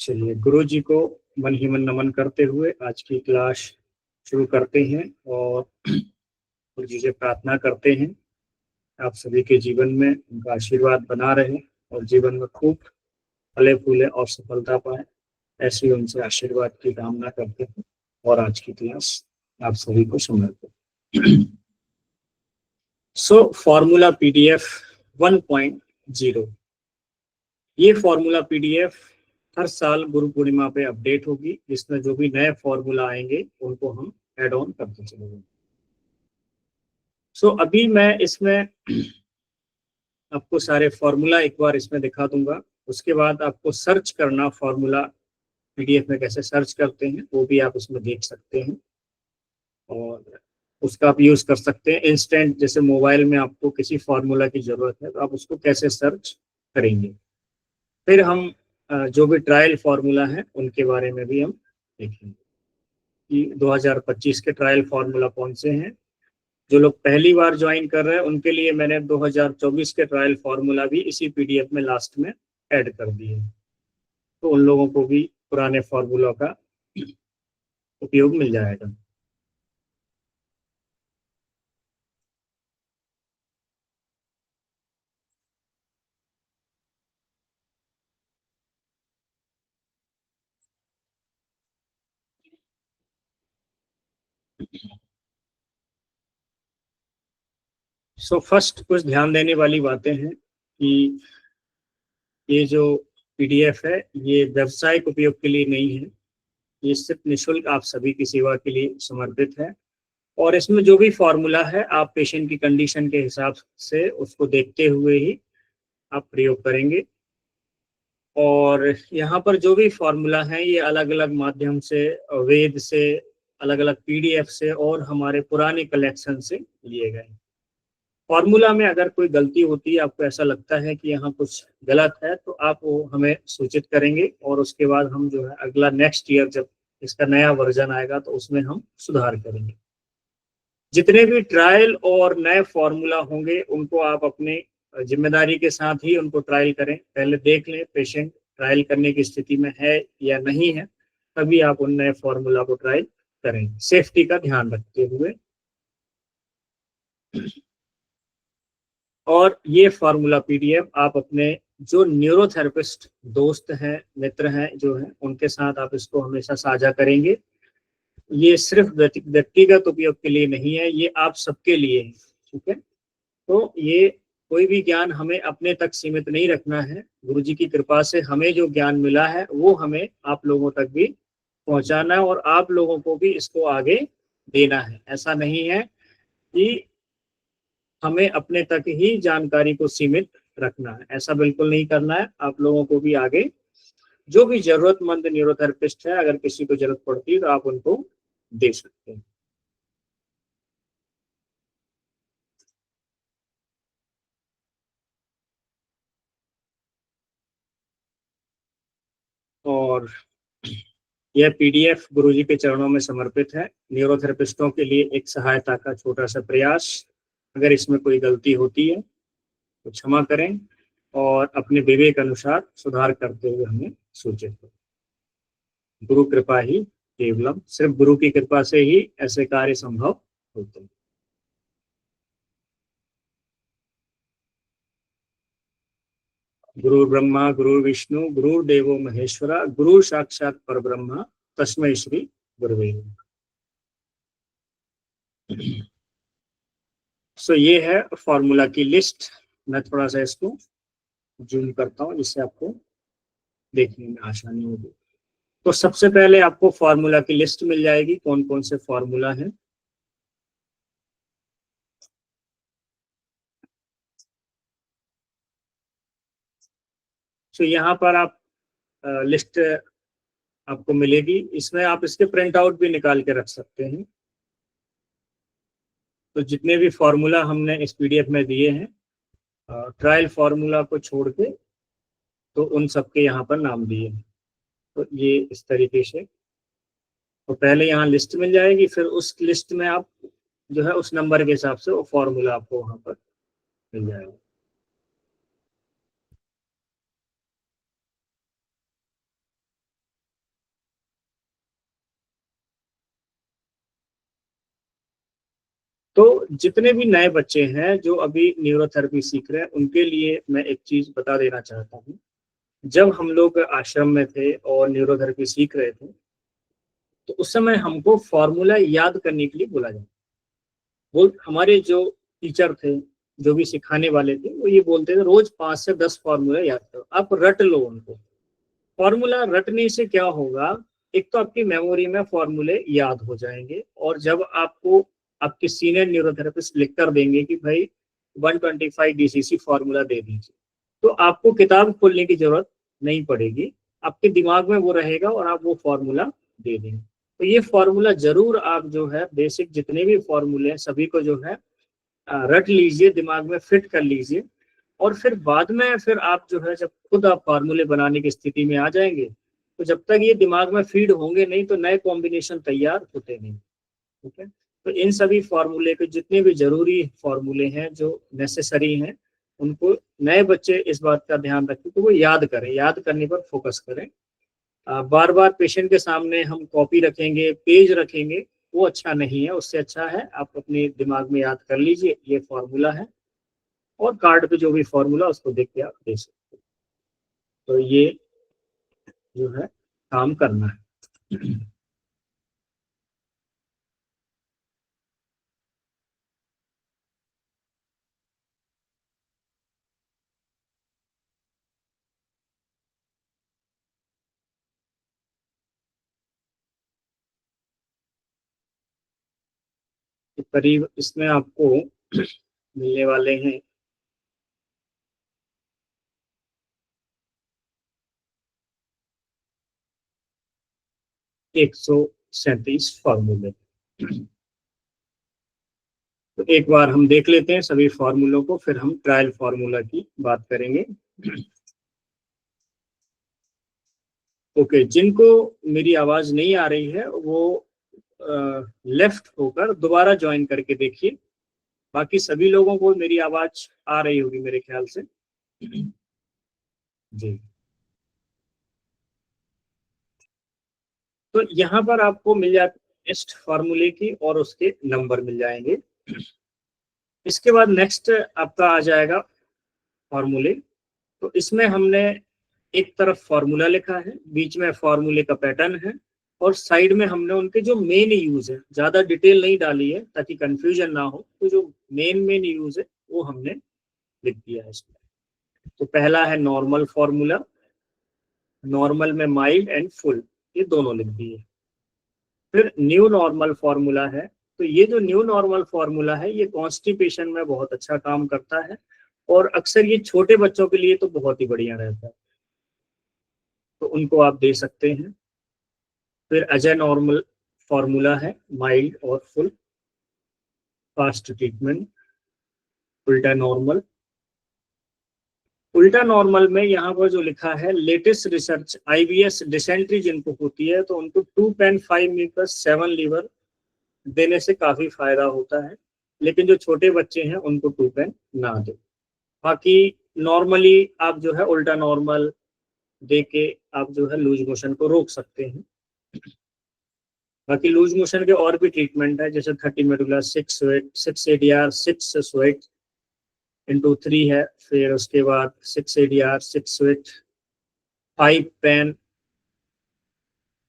चलिए, गुरु जी को मन ही मन नमन करते हुए आज की क्लास शुरू करते हैं और गुरु जी से प्रार्थना करते हैं आप सभी के जीवन में उनका आशीर्वाद बना रहे और जीवन में खूब फले फूले और सफलता पाए, ऐसी उनसे आशीर्वाद की कामना करते हैं। और आज की क्लास आप सभी को समर्पित। सो फॉर्मूला पीडीएफ 1.0, ये फॉर्मूला पीडीएफ हर साल गुरु पूर्णिमा पे अपडेट होगी, जिसमें जो भी नए फॉर्मूला आएंगे उनको हम ऐड ऑन करते चलेंगे। सो अभी मैं इसमें आपको सारे फॉर्मूला एक बार इसमें दिखा दूंगा, उसके बाद आपको सर्च करना, फॉर्मूला पीडीएफ में कैसे सर्च करते हैं वो भी आप उसमें देख सकते हैं और उसका आप यूज कर सकते हैं इंस्टेंट। जैसे मोबाइल में आपको किसी फॉर्मूला की जरूरत है तो आप उसको कैसे सर्च करेंगे। फिर हम जो भी ट्रायल फार्मूला है उनके बारे में भी हम देखेंगे कि 2025 के ट्रायल फार्मूला कौन से हैं। जो लोग पहली बार ज्वाइन कर रहे हैं उनके लिए मैंने 2024 के ट्रायल फार्मूला भी इसी पीडीएफ में लास्ट में ऐड कर दिए, तो उन लोगों को भी पुराने फार्मूला का उपयोग मिल जाएगा। सो फर्स्ट कुछ ध्यान देने वाली बातें हैं कि ये जो पीडीएफ है ये व्यवसायिक उपयोग के लिए नहीं है, ये सिर्फ निःशुल्क आप सभी की सेवा के लिए समर्पित है। और इसमें जो भी फॉर्मूला है आप पेशेंट की कंडीशन के हिसाब से उसको देखते हुए ही आप प्रयोग करेंगे। और यहाँ पर जो भी फॉर्मूला है ये अलग अलग माध्यम से, वेद से, अलग अलग पीडीएफ से और हमारे पुराने कलेक्शन से लिए गए। फॉर्मूला में अगर कोई गलती होती है, आपको ऐसा लगता है कि यहाँ कुछ गलत है, तो आप वो हमें सूचित करेंगे और उसके बाद हम जो है अगला नेक्स्ट ईयर जब इसका नया वर्जन आएगा तो उसमें हम सुधार करेंगे। जितने भी ट्रायल और नए फॉर्मूला होंगे उनको आप अपने जिम्मेदारी के साथ ही उनको ट्रायल करें, पहले देख लें पेशेंट ट्रायल करने की स्थिति में है या नहीं है, तभी आप उन नए फॉर्मूला को ट्रायल करें, सेफ्टी का ध्यान रखते हुए। और ये फार्मूला पीडीएफ आप अपने जो न्यूरोथेरेपिस्ट दोस्त हैं, मित्र हैं जो हैं, उनके साथ आप इसको हमेशा साझा करेंगे। ये सिर्फ व्यक्तिगत उपयोग के लिए नहीं है, ये आप सबके लिए है, ठीक है। तो ये कोई भी ज्ञान हमें अपने तक सीमित नहीं रखना है, गुरुजी की कृपा से हमें जो ज्ञान मिला है वो हमें आप लोगों तक भी पहुंचाना है और आप लोगों को भी इसको आगे देना है। ऐसा नहीं है कि हमें अपने तक ही जानकारी को सीमित रखना है, ऐसा बिल्कुल नहीं करना है। आप लोगों को भी आगे जो भी जरूरतमंद न्यूरोथेरेपिस्ट है, अगर किसी को जरूरत पड़ती है तो आप उनको दे सकते हैं। और यह पीडीएफ गुरुजी के चरणों में समर्पित है, न्यूरोथेरेपिस्टों के लिए एक सहायता का छोटा सा प्रयास। अगर इसमें कोई गलती होती है तो क्षमा करें और अपने विवेक अनुसार सुधार करते हुए हमें सूचित करें। गुरु कृपा ही केवलम, सिर्फ गुरु की कृपा से ही ऐसे कार्य संभव होते हैं। गुरु ब्रह्मा गुरु विष्णु गुरुदेवो महेश्वरा, गुरु साक्षात परब्रह्मा, तस्मै श्री गुरुवे नमः। सो ये है फॉर्मूला की लिस्ट। मैं थोड़ा सा इसको जूम करता हूँ जिससे आपको देखने में आसानी होगी। तो सबसे पहले आपको फॉर्मूला की लिस्ट मिल जाएगी, कौन कौन से फॉर्मूला हैं। तो यहाँ पर आप लिस्ट आपको मिलेगी, इसमें आप इसके प्रिंट आउट भी निकाल के रख सकते हैं। तो जितने भी फॉर्मूला हमने इस पीडीएफ में दिए हैं, ट्रायल फार्मूला को छोड़ के, तो उन सबके यहाँ पर नाम दिए हैं। तो ये इस तरीके से, तो पहले यहाँ लिस्ट मिल जाएगी, फिर उस लिस्ट में आप जो है उस नंबर के हिसाब से वो फॉर्मूला आपको वहाँ पर मिल जाएगा। तो जितने भी नए बच्चे हैं जो अभी न्यूरोथेरेपी सीख रहे हैं, उनके लिए मैं एक चीज बता देना चाहता हूँ। जब हम लोग आश्रम में थे और न्यूरोथेरेपी सीख रहे थे, तो उस समय हमको फॉर्मूला याद करने के लिए बोला जाता। वो हमारे जो टीचर थे, जो भी सिखाने वाले थे, वो ये बोलते थे रोज 5 से 10 फॉर्मूला याद करो, आप रट लो उनको। फॉर्मूला रटने से क्या होगा, एक तो आपकी मेमोरी में फॉर्मूले याद हो जाएंगे, और जब आपको आपके सीनियर न्यूरोथेरेपिस्ट लिख कर देंगे कि भाई 125 डीसीसी फॉर्मूला दे दीजिए, तो आपको किताब खोलने की जरूरत नहीं पड़ेगी, आपके दिमाग में वो रहेगा और आप वो फॉर्मूला दे देंगे। तो ये फॉर्मूला जरूर आप जो है बेसिक जितने भी फॉर्मूले हैं सभी को जो है रट लीजिए, दिमाग में फिट कर लीजिए, और फिर बाद में फिर आप जो है जब खुद आप फार्मूले बनाने की स्थिति में आ जाएंगे, तो जब तक ये दिमाग में फीड होंगे नहीं तो नए कॉम्बिनेशन तैयार होते नहीं। ठीक है, तो इन सभी फार्मूले के जितने भी जरूरी फार्मूले हैं जो नेसेसरी हैं, उनको नए बच्चे इस बात का ध्यान रखें कि वो याद करें, याद करने पर फोकस करें। बार बार पेशेंट के सामने हम कॉपी रखेंगे, पेज रखेंगे, वो अच्छा नहीं है। उससे अच्छा है आप अपने दिमाग में याद कर लीजिए ये फॉर्मूला है, और कार्ड पे जो भी फॉर्मूला उसको देख के आप दे सकते हैं। तो ये जो है काम करना है। तो करीब इसमें आपको मिलने वाले हैं 137 फॉर्मूले। तो एक बार हम देख लेते हैं सभी फॉर्मूलों को, फिर हम ट्रायल फॉर्मूला की बात करेंगे। ओके, जिनको मेरी आवाज नहीं आ रही है वो लेफ्ट होकर दोबारा ज्वाइन करके देखिए। बाकी सभी लोगों को मेरी आवाज आ रही होगी मेरे ख्याल से। जी, तो यहाँ पर आपको मिल जाती नेक्स्ट फार्मूले की और उसके नंबर मिल जाएंगे। इसके बाद नेक्स्ट आपका आ जाएगा फार्मूले। तो इसमें हमने एक तरफ फार्मूला लिखा है, बीच में फार्मूले का पैटर्न है, और साइड में हमने उनके जो मेन यूज है, ज्यादा डिटेल नहीं डाली है ताकि कंफ्यूजन ना हो, तो जो मेन मेन यूज है वो हमने लिख दिया है इसमें। तो पहला है नॉर्मल फार्मूला, नॉर्मल में माइल्ड एंड फुल, ये दोनों लिख दिए। फिर न्यू नॉर्मल फार्मूला है। तो ये जो न्यू नॉर्मल फार्मूला है ये कॉन्स्टिपेशन में बहुत अच्छा काम करता है, और अक्सर ये छोटे बच्चों के लिए तो बहुत ही बढ़िया रहता है, तो उनको आप दे सकते हैं। फिर अजय नॉर्मल फार्मूला है, माइल्ड और फुल, फास्ट ट्रीटमेंट। उल्टा नॉर्मल, उल्टा नॉर्मल में यहाँ पर जो लिखा है लेटेस्ट रिसर्च आईबीएस डिसेंट्री जिनको होती है तो उनको 2 पेन 5 म्यूकस 7 लीवर देने से काफी फायदा होता है, लेकिन जो छोटे बच्चे हैं उनको 2 पेन ना दे। बाकी नॉर्मली आप जो है उल्टा नॉर्मल दे के आप जो है लूज मोशन को रोक सकते हैं। बाकी लूज मोशन के और भी ट्रीटमेंट है, जैसे 30 medulla 6 sweat 6 ADR 6 sweat into 3 है, फिर उसके बाद 6 ADR 6 स्वेट 5 पेन,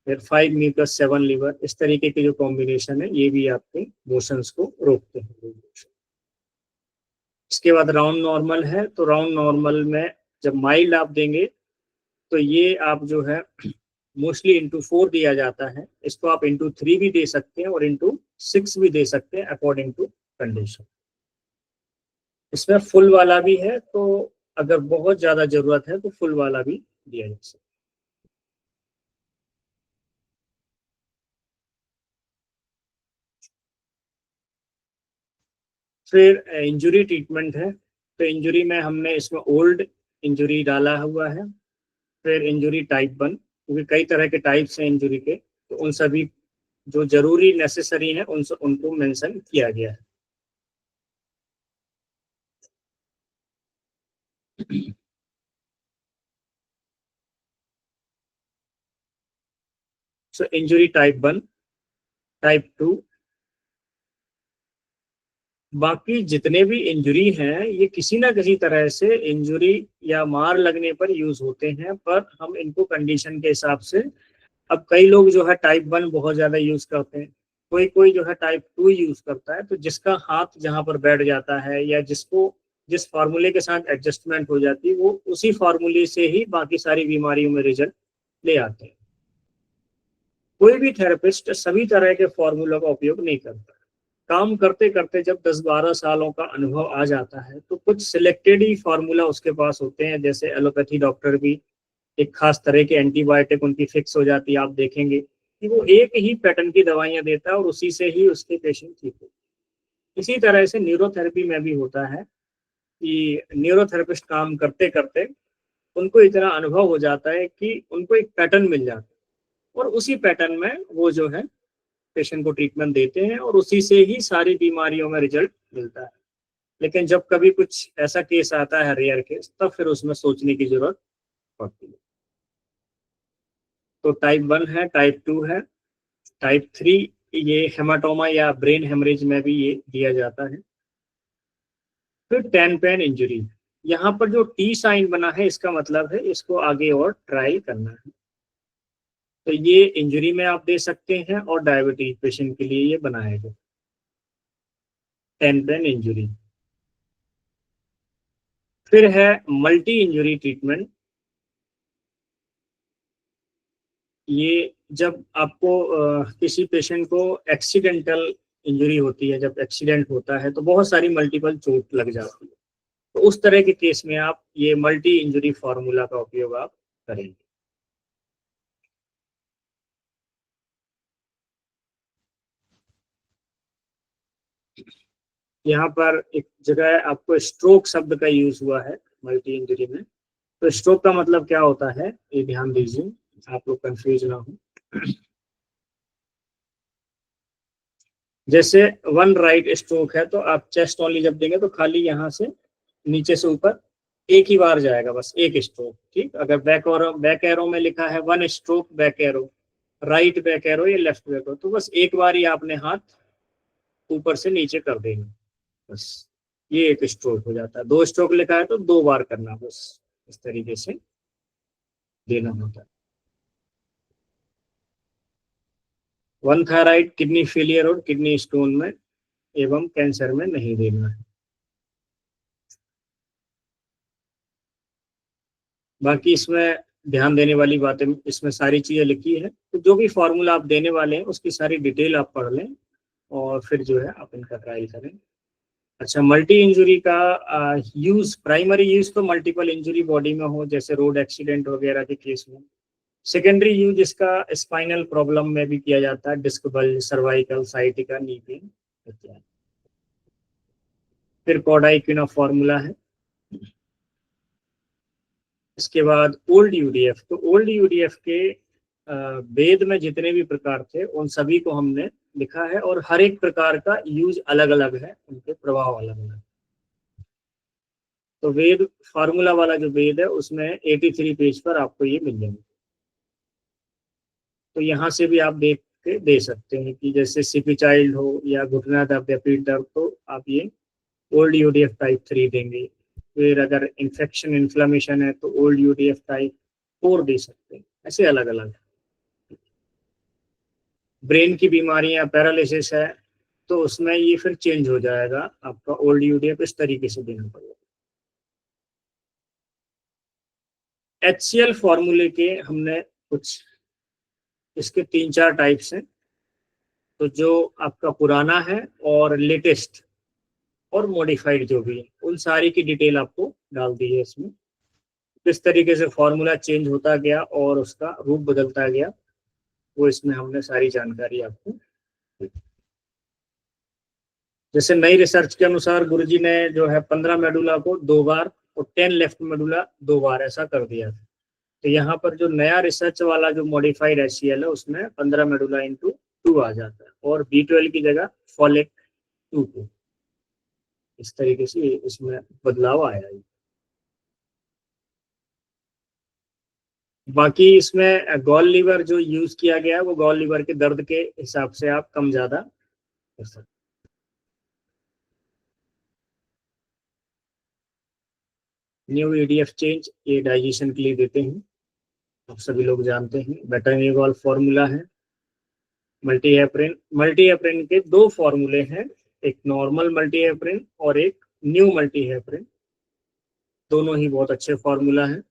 फिर 5 म्यूकस 7 लीवर, इस तरीके के जो कॉम्बिनेशन है ये भी आपके मोशंस को रोकते हैं। इसके बाद राउंड नॉर्मल है। तो राउंड नॉर्मल में जब माइल्ड आप देंगे तो ये आप जो है मोस्टली इंटू 4 दिया जाता है, इसको आप इंटू 3 भी दे सकते हैं और इंटू 6 भी दे सकते हैं अकॉर्डिंग टू कंडीशन। इसमें फुल वाला भी है, तो अगर बहुत ज्यादा जरूरत है तो फुल वाला भी दिया जा सकता है। फिर इंजुरी ट्रीटमेंट है। तो इंजुरी में हमने इसमें ओल्ड इंजुरी डाला हुआ है। फिर इंजुरी टाइप 1, क्योंकि कई तरह के टाइप्स हैं इंजुरी के, तो उन सभी जो जरूरी नेसेसरी है उनको मेंशन किया गया है। सो इंजुरी टाइप 1, टाइप 2, बाकी जितने भी इंजरी हैं ये किसी ना किसी तरह से इंजरी या मार लगने पर यूज होते हैं, पर हम इनको कंडीशन के हिसाब से, अब कई लोग जो है टाइप 1 बहुत ज्यादा यूज करते हैं, कोई कोई जो है टाइप 2 यूज करता है, तो जिसका हाथ जहां पर बैठ जाता है या जिसको जिस फार्मूले के साथ एडजस्टमेंट हो जाती है वो उसी फार्मूले से ही बाकी सारी बीमारियों में रिजल्ट ले आते हैं। कोई भी थेरेपिस्ट सभी तरह के फॉर्मूलों का उपयोग नहीं करता। काम करते करते जब 10-12 सालों का अनुभव आ जाता है तो कुछ सिलेक्टेड ही फार्मूला उसके पास होते हैं। जैसे एलोपैथी डॉक्टर भी एक खास तरह की एंटीबायोटिक उनकी फिक्स हो जाती है, आप देखेंगे कि वो एक ही पैटर्न की दवाइयां देता है और उसी से ही उसके पेशेंट ठीक हो। इसी तरह से न्यूरोथेरेपी में भी होता है कि न्यूरोथेरेपिस्ट काम करते करते उनको इतना अनुभव हो जाता है कि उनको एक पैटर्न मिल जाता है और उसी पैटर्न में वो जो है पेशेंट को ट्रीटमेंट देते हैं और उसी से ही सारी बीमारियों में रिजल्ट मिलता है। लेकिन जब कभी कुछ ऐसा केस आता है, रेयर केस, तब फिर उसमें सोचने की जरूरत पड़ती है। तो टाइप 1 है, टाइप 2 है, टाइप 3 ये हेमाटोमा या ब्रेन हेमरेज में भी ये दिया जाता है। फिर टेन पेन इंजरी, यहाँ पर जो टी साइन बना है इसका मतलब है इसको आगे और ट्राई करना है। तो ये इंजरी में आप दे सकते हैं और डायबिटीज पेशेंट के लिए ये बनाया गया टेन पेन इंजरी। फिर है मल्टी इंजरी ट्रीटमेंट। ये जब आपको किसी पेशेंट को एक्सीडेंटल इंजरी होती है, जब एक्सीडेंट होता है तो बहुत सारी मल्टीपल चोट लग जाती है, तो उस तरह के केस में आप ये मल्टी इंजरी फार्मूला का उपयोग आप करेंगे। यहाँ पर एक जगह आपको स्ट्रोक शब्द का यूज हुआ है मल्टी इंजरी में। तो स्ट्रोक का मतलब क्या होता है ये ध्यान दीजिए, आप लोग कंफ्यूज ना हो। जैसे वन राइट स्ट्रोक है तो आप चेस्ट ओनली जब देंगे तो खाली यहाँ से नीचे से ऊपर एक ही बार जाएगा, बस एक स्ट्रोक। ठीक, अगर बैक एरो में लिखा है one stroke back arrow, right back arrow या लेफ्ट बैक एरो, तो बस एक बार ही आपने हाथ ऊपर से नीचे कर देंगे, बस ये एक स्ट्रोक हो जाता है। 2 स्ट्रोक लिखा है तो 2 बार करना, बस इस तरीके से देना होता है। वन थायराइड किडनी फेलियर और किडनी स्टोन में एवं कैंसर में नहीं देना है। बाकी इसमें ध्यान देने वाली बातें इसमें सारी चीजें लिखी है, तो जो भी फॉर्मूला आप देने वाले हैं उसकी सारी डिटेल आप पढ़ लें और फिर जो है आप इनका ट्रायल करें। अच्छा, मल्टी इंजुरी का यूज, प्राइमरी यूज तो मल्टीपल इंजुरी बॉडी में हो जैसे रोड एक्सीडेंट वगैरह के केस में। सेकेंडरी यूज इसका स्पाइनल प्रॉब्लम में भी किया जाता है, disc bulge, cervical, sciatica, knee pain इत्यादि। फिर कॉडाइक्विना फॉर्मूला है। इसके बाद ओल्ड यूडीएफ, तो ओल्ड यूडीएफ के वेद में जितने भी प्रकार थे उन सभी को हमने लिखा है और हर एक प्रकार का यूज अलग अलग है, उनके प्रभाव अलग अलग। तो वेद फार्मूला वाला जो वेद है उसमें 83 पेज पर आपको ये मिल जाएगा। तो यहाँ से भी आप देख के दे सकते हैं कि जैसे सीपी चाइल्ड हो या घुटना दर्द या पीठ दर्द, तो आप ये ओल्ड यूडीएफ टाइप 3 देंगे। फिर अगर इन्फेक्शन इन्फ्लेमेशन है तो ओल्ड यूडीएफ टाइप 4 दे सकते हैं, ऐसे अलग अलग। ब्रेन की बीमारियां, पैरालिसिस है, तो उसमें ये फिर चेंज हो जाएगा, आपका ओल्ड यूडीएफ इस तरीके से देना पड़ेगा। HCl फॉर्मूले के हमने कुछ इसके 3-4 टाइप्स हैं। तो जो आपका पुराना है और लेटेस्ट और मॉडिफाइड जो भी है उन सारी की डिटेल आपको डाल दी है इसमें, किस तरीके से फॉर्मूला चेंज होता गया और उसका रूप बदलता गया, वो इसमें हमने सारी जानकारी आपको दी। जैसे नई रिसर्च के अनुसार गुरुजी ने जो है 15 मेडुला को 2 बार और 10 लेफ्ट मेडुला 2 बार ऐसा कर दिया था। तो यहाँ पर जो नया रिसर्च वाला जो मॉडिफाइड HCl है उसमें 15 मेडुला इंटू 2 आ जाता है और B12 की जगह फॉलेट 2 को, इस तरीके से इसमें बदलाव आया है। बाकी इसमें गॉल लीवर जो यूज किया गया है वो गॉल लीवर के दर्द के हिसाब से आप कम ज्यादा कर सकते न्यू ईडीएफ चेंज, ये डाइजेशन के लिए देते हैं, आप सभी लोग जानते हैं। बेटानियोल फॉर्मूला है। मल्टी हेपरिन के दो फॉर्मूले हैं, एक नॉर्मल मल्टी हेपरिन और एक न्यू मल्टी हेपरिन, दोनों ही बहुत अच्छे फॉर्मूला हैं।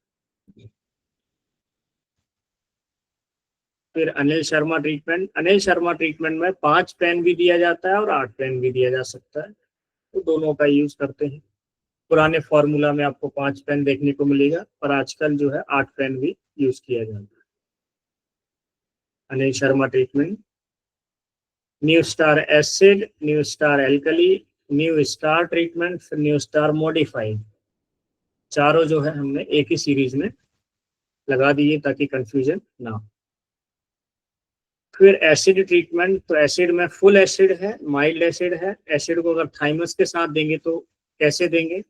फिर अनिल शर्मा ट्रीटमेंट में 5 पेन भी दिया जाता है और 8 पेन भी दिया जा सकता है, तो दोनों का यूज करते हैं। पुराने फॉर्मूला में आपको 5 पेन देखने को मिलेगा और आजकल जो है 8 पेन भी यूज किया जाता है। Anil Sharma treatment, new star acid, new star alkali, new star treatment, फिर न्यू स्टार मॉडिफाइड, चारों जो है हमने एक ही सीरीज में लगा दिए ताकि कंफ्यूजन ना हो। फिर एसिड ट्रीटमेंट, तो एसिड में फुल एसिड है, माइल्ड एसिड है। एसिड को अगर थाइमस के साथ देंगे तो कैसे देंगे,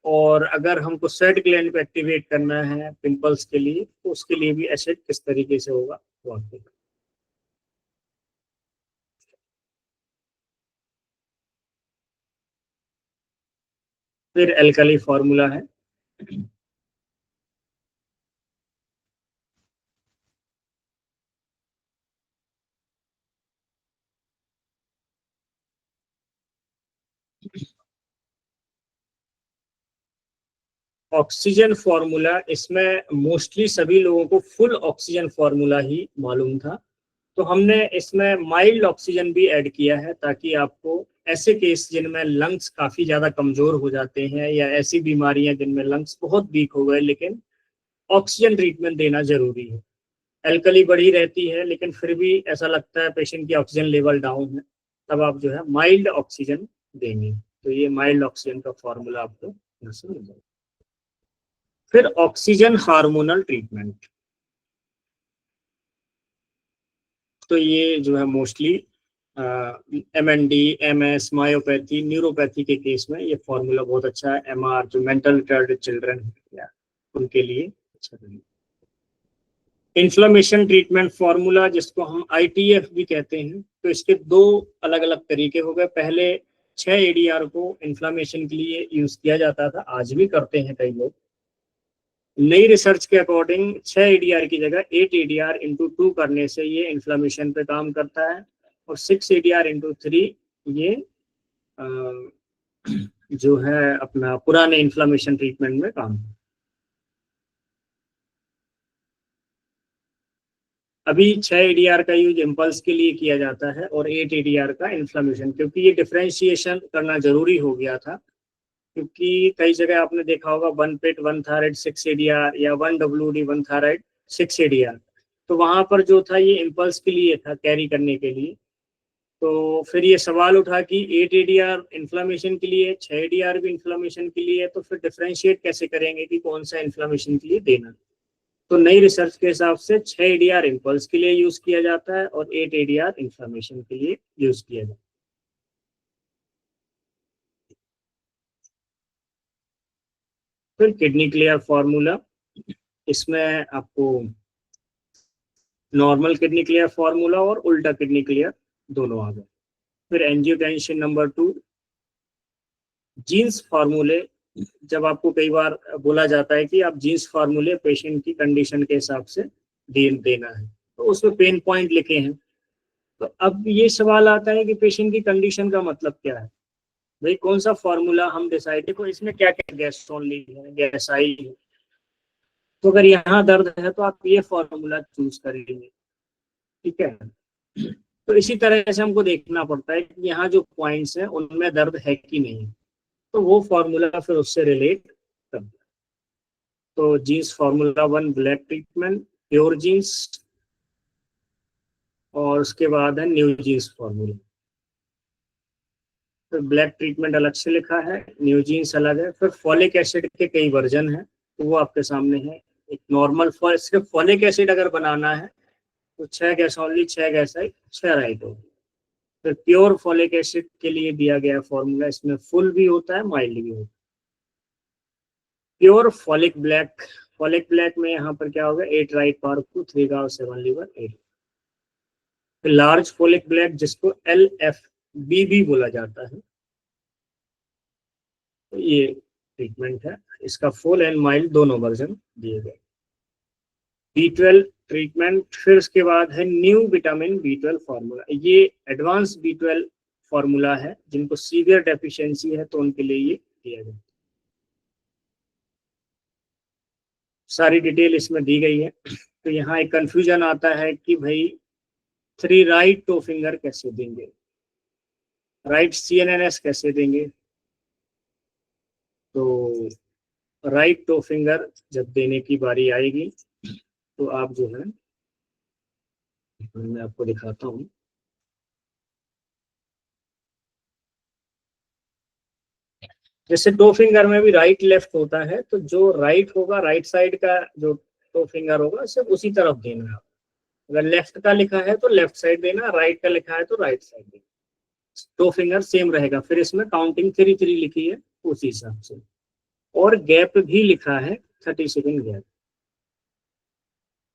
और अगर हमको सेट ग्लैंड को एक्टिवेट करना है पिंपल्स के लिए तो उसके लिए भी एसिड किस तरीके से होगा वो आपको। फिर एल्कली फॉर्मूला है। ऑक्सीजन फॉर्मूला, इसमें मोस्टली सभी लोगों को फुल ऑक्सीजन फॉर्मूला ही मालूम था, तो हमने इसमें माइल्ड ऑक्सीजन भी ऐड किया है ताकि आपको ऐसे केस जिनमें लंग्स काफी ज्यादा कमजोर हो जाते हैं या ऐसी बीमारियां जिनमें लंग्स बहुत वीक हो गए लेकिन ऑक्सीजन ट्रीटमेंट देना जरूरी है। एल्कली बढ़ी रहती है लेकिन फिर भी ऐसा लगता है पेशेंट की ऑक्सीजन लेवल डाउन है, तब आप जो है माइल्ड ऑक्सीजन देंगे, तो ये माइल्ड ऑक्सीजन का फॉर्मूला आपको यहाँ से मिल जाएगा। फिर ऑक्सीजन हार्मोनल ट्रीटमेंट, तो ये जो है mostly MND, MS, myopathy, neuropathy के केस में ये फॉर्मूला बहुत अच्छा है। MR जो मेंटल रिटार्डेड चिल्ड्रन है उनके लिए अच्छा है। इन्फ्लेमेशन ट्रीटमेंट फॉर्मूला, जिसको हम ITF भी कहते हैं, तो इसके दो अलग अलग तरीके हो गए। पहले 6 ADR को इन्फ्लेमेशन के लिए यूज किया जाता था, आज भी करते हैं कई लोग। नई रिसर्च के अकॉर्डिंग 6 ADR की जगह 8 ADR × 2 करने से ये इन्फ्लेमेशन पे काम करता है, और 6 ADR × 3 ये जो है अपना पुराने इन्फ्लेमेशन ट्रीटमेंट में काम। अभी 6 ADR का यूज इम्पल्स के लिए किया जाता है और 8 ADR का इन्फ्लेमेशन, क्योंकि ये डिफ्रेंशिएशन करना जरूरी हो गया था, क्योंकि कई जगह आपने देखा होगा 1 पिट 1 थायराइड 6 ADR या 1 WD 1 थायराइड 6 ADR, तो वहां पर जो था ये इम्पल्स के लिए था, कैरी करने के लिए। तो फिर ये सवाल उठा कि 8 ADR इन्फ्लेमेशन के लिए, 6 ADR भी इन्फ्लेमेशन के लिए, तो फिर डिफ्रेंशिएट कैसे करेंगे कि कौन सा इन्फ्लेमेशन के लिए देना। तो नई रिसर्च के हिसाब से 6 ADR इम्पल्स के लिए यूज किया जाता है और 8 ADR इन्फ्लेमेशन के लिए यूज किया जाता है। फिर किडनी क्लियर फॉर्मूला, इसमें आपको नॉर्मल किडनी क्लियर फॉर्मूला और उल्टा किडनी क्लियर दोनों आ गए। फिर एंजियोटेंशन नंबर 2, जीन्स फार्मूले, जब आपको कई बार बोला जाता है कि आप जीन्स फार्मूले पेशेंट की कंडीशन के हिसाब से देना है, तो उसमें पेन पॉइंट लिखे हैं। तो अब ये सवाल आता है कि पेशेंट की कंडीशन का मतलब क्या है, भाई कौन सा फॉर्मूला हम डिसाइड को, इसमें क्या क्या गैस ओनली है, गैस आई है, तो अगर यहाँ दर्द है तो आप ये फॉर्मूला चूज करेंगे, ठीक है। तो इसी तरह से हमको देखना पड़ता है कि यहाँ जो पॉइंट्स हैं उनमें दर्द है कि नहीं, तो वो फॉर्मूला फिर उससे रिलेट करता है। तो genes formula 1 black treatment, pure genes, और उसके बाद है न्यू जीन्स फार्मूला। फिर ब्लैक ट्रीटमेंट अलग से लिखा है, न्यू जीन्स अलग है। फिर फॉलिक एसिड के कई वर्जन हैं, तो वो आपके सामने है। एक नॉर्मल सिर्फ फॉलिक एसिड अगर बनाना है तो 6 गैस ओनली, 6 गैस आई, 6 राइट होगी। फिर प्योर फॉलिक एसिड के लिए दिया गया फॉर्मूला, इसमें फुल भी होता है माइल्ड भी होता है। प्योर फॉलिक ब्लैक में यहाँ पर क्या होगा, 8 राइट पार्क 3 गाव 7 लीवर 8। लार्ज फोलिक ब्लैक जिसको LFB भी बोला जाता है, तो ये ट्रीटमेंट है, इसका फुल एंड माइल्ड दोनों वर्जन दिए गए। B12 ट्रीटमेंट, फिर उसके बाद है न्यू विटामिन B12 फार्मूला। ये एडवांस B12 फार्मूला है, जिनको सीवियर डेफिशिएंसी है तो उनके लिए ये दिया जाए। सारी डिटेल इसमें दी गई है। तो यहाँ एक कंफ्यूजन आता है कि भाई 3 राइट टो फिंगर कैसे देंगे, राइट CNNS कैसे देंगे। तो राइट टो फिंगर जब देने की बारी आएगी तो आप जो है, मैं आपको दिखाता हूँ। जैसे टो फिंगर में भी राइट लेफ्ट होता है, तो जो राइट होगा, राइट साइड का जो टो फिंगर होगा सिर्फ उसी तरफ देना है। अगर लेफ्ट का लिखा है तो लेफ्ट साइड देना, राइट का लिखा है तो राइट साइड देना। टो फिंगर सेम रहेगा। फिर इसमें काउंटिंग 3 लिखी है उसी हिसाब से, और गैप भी लिखा है 30 सेकेंड गैप,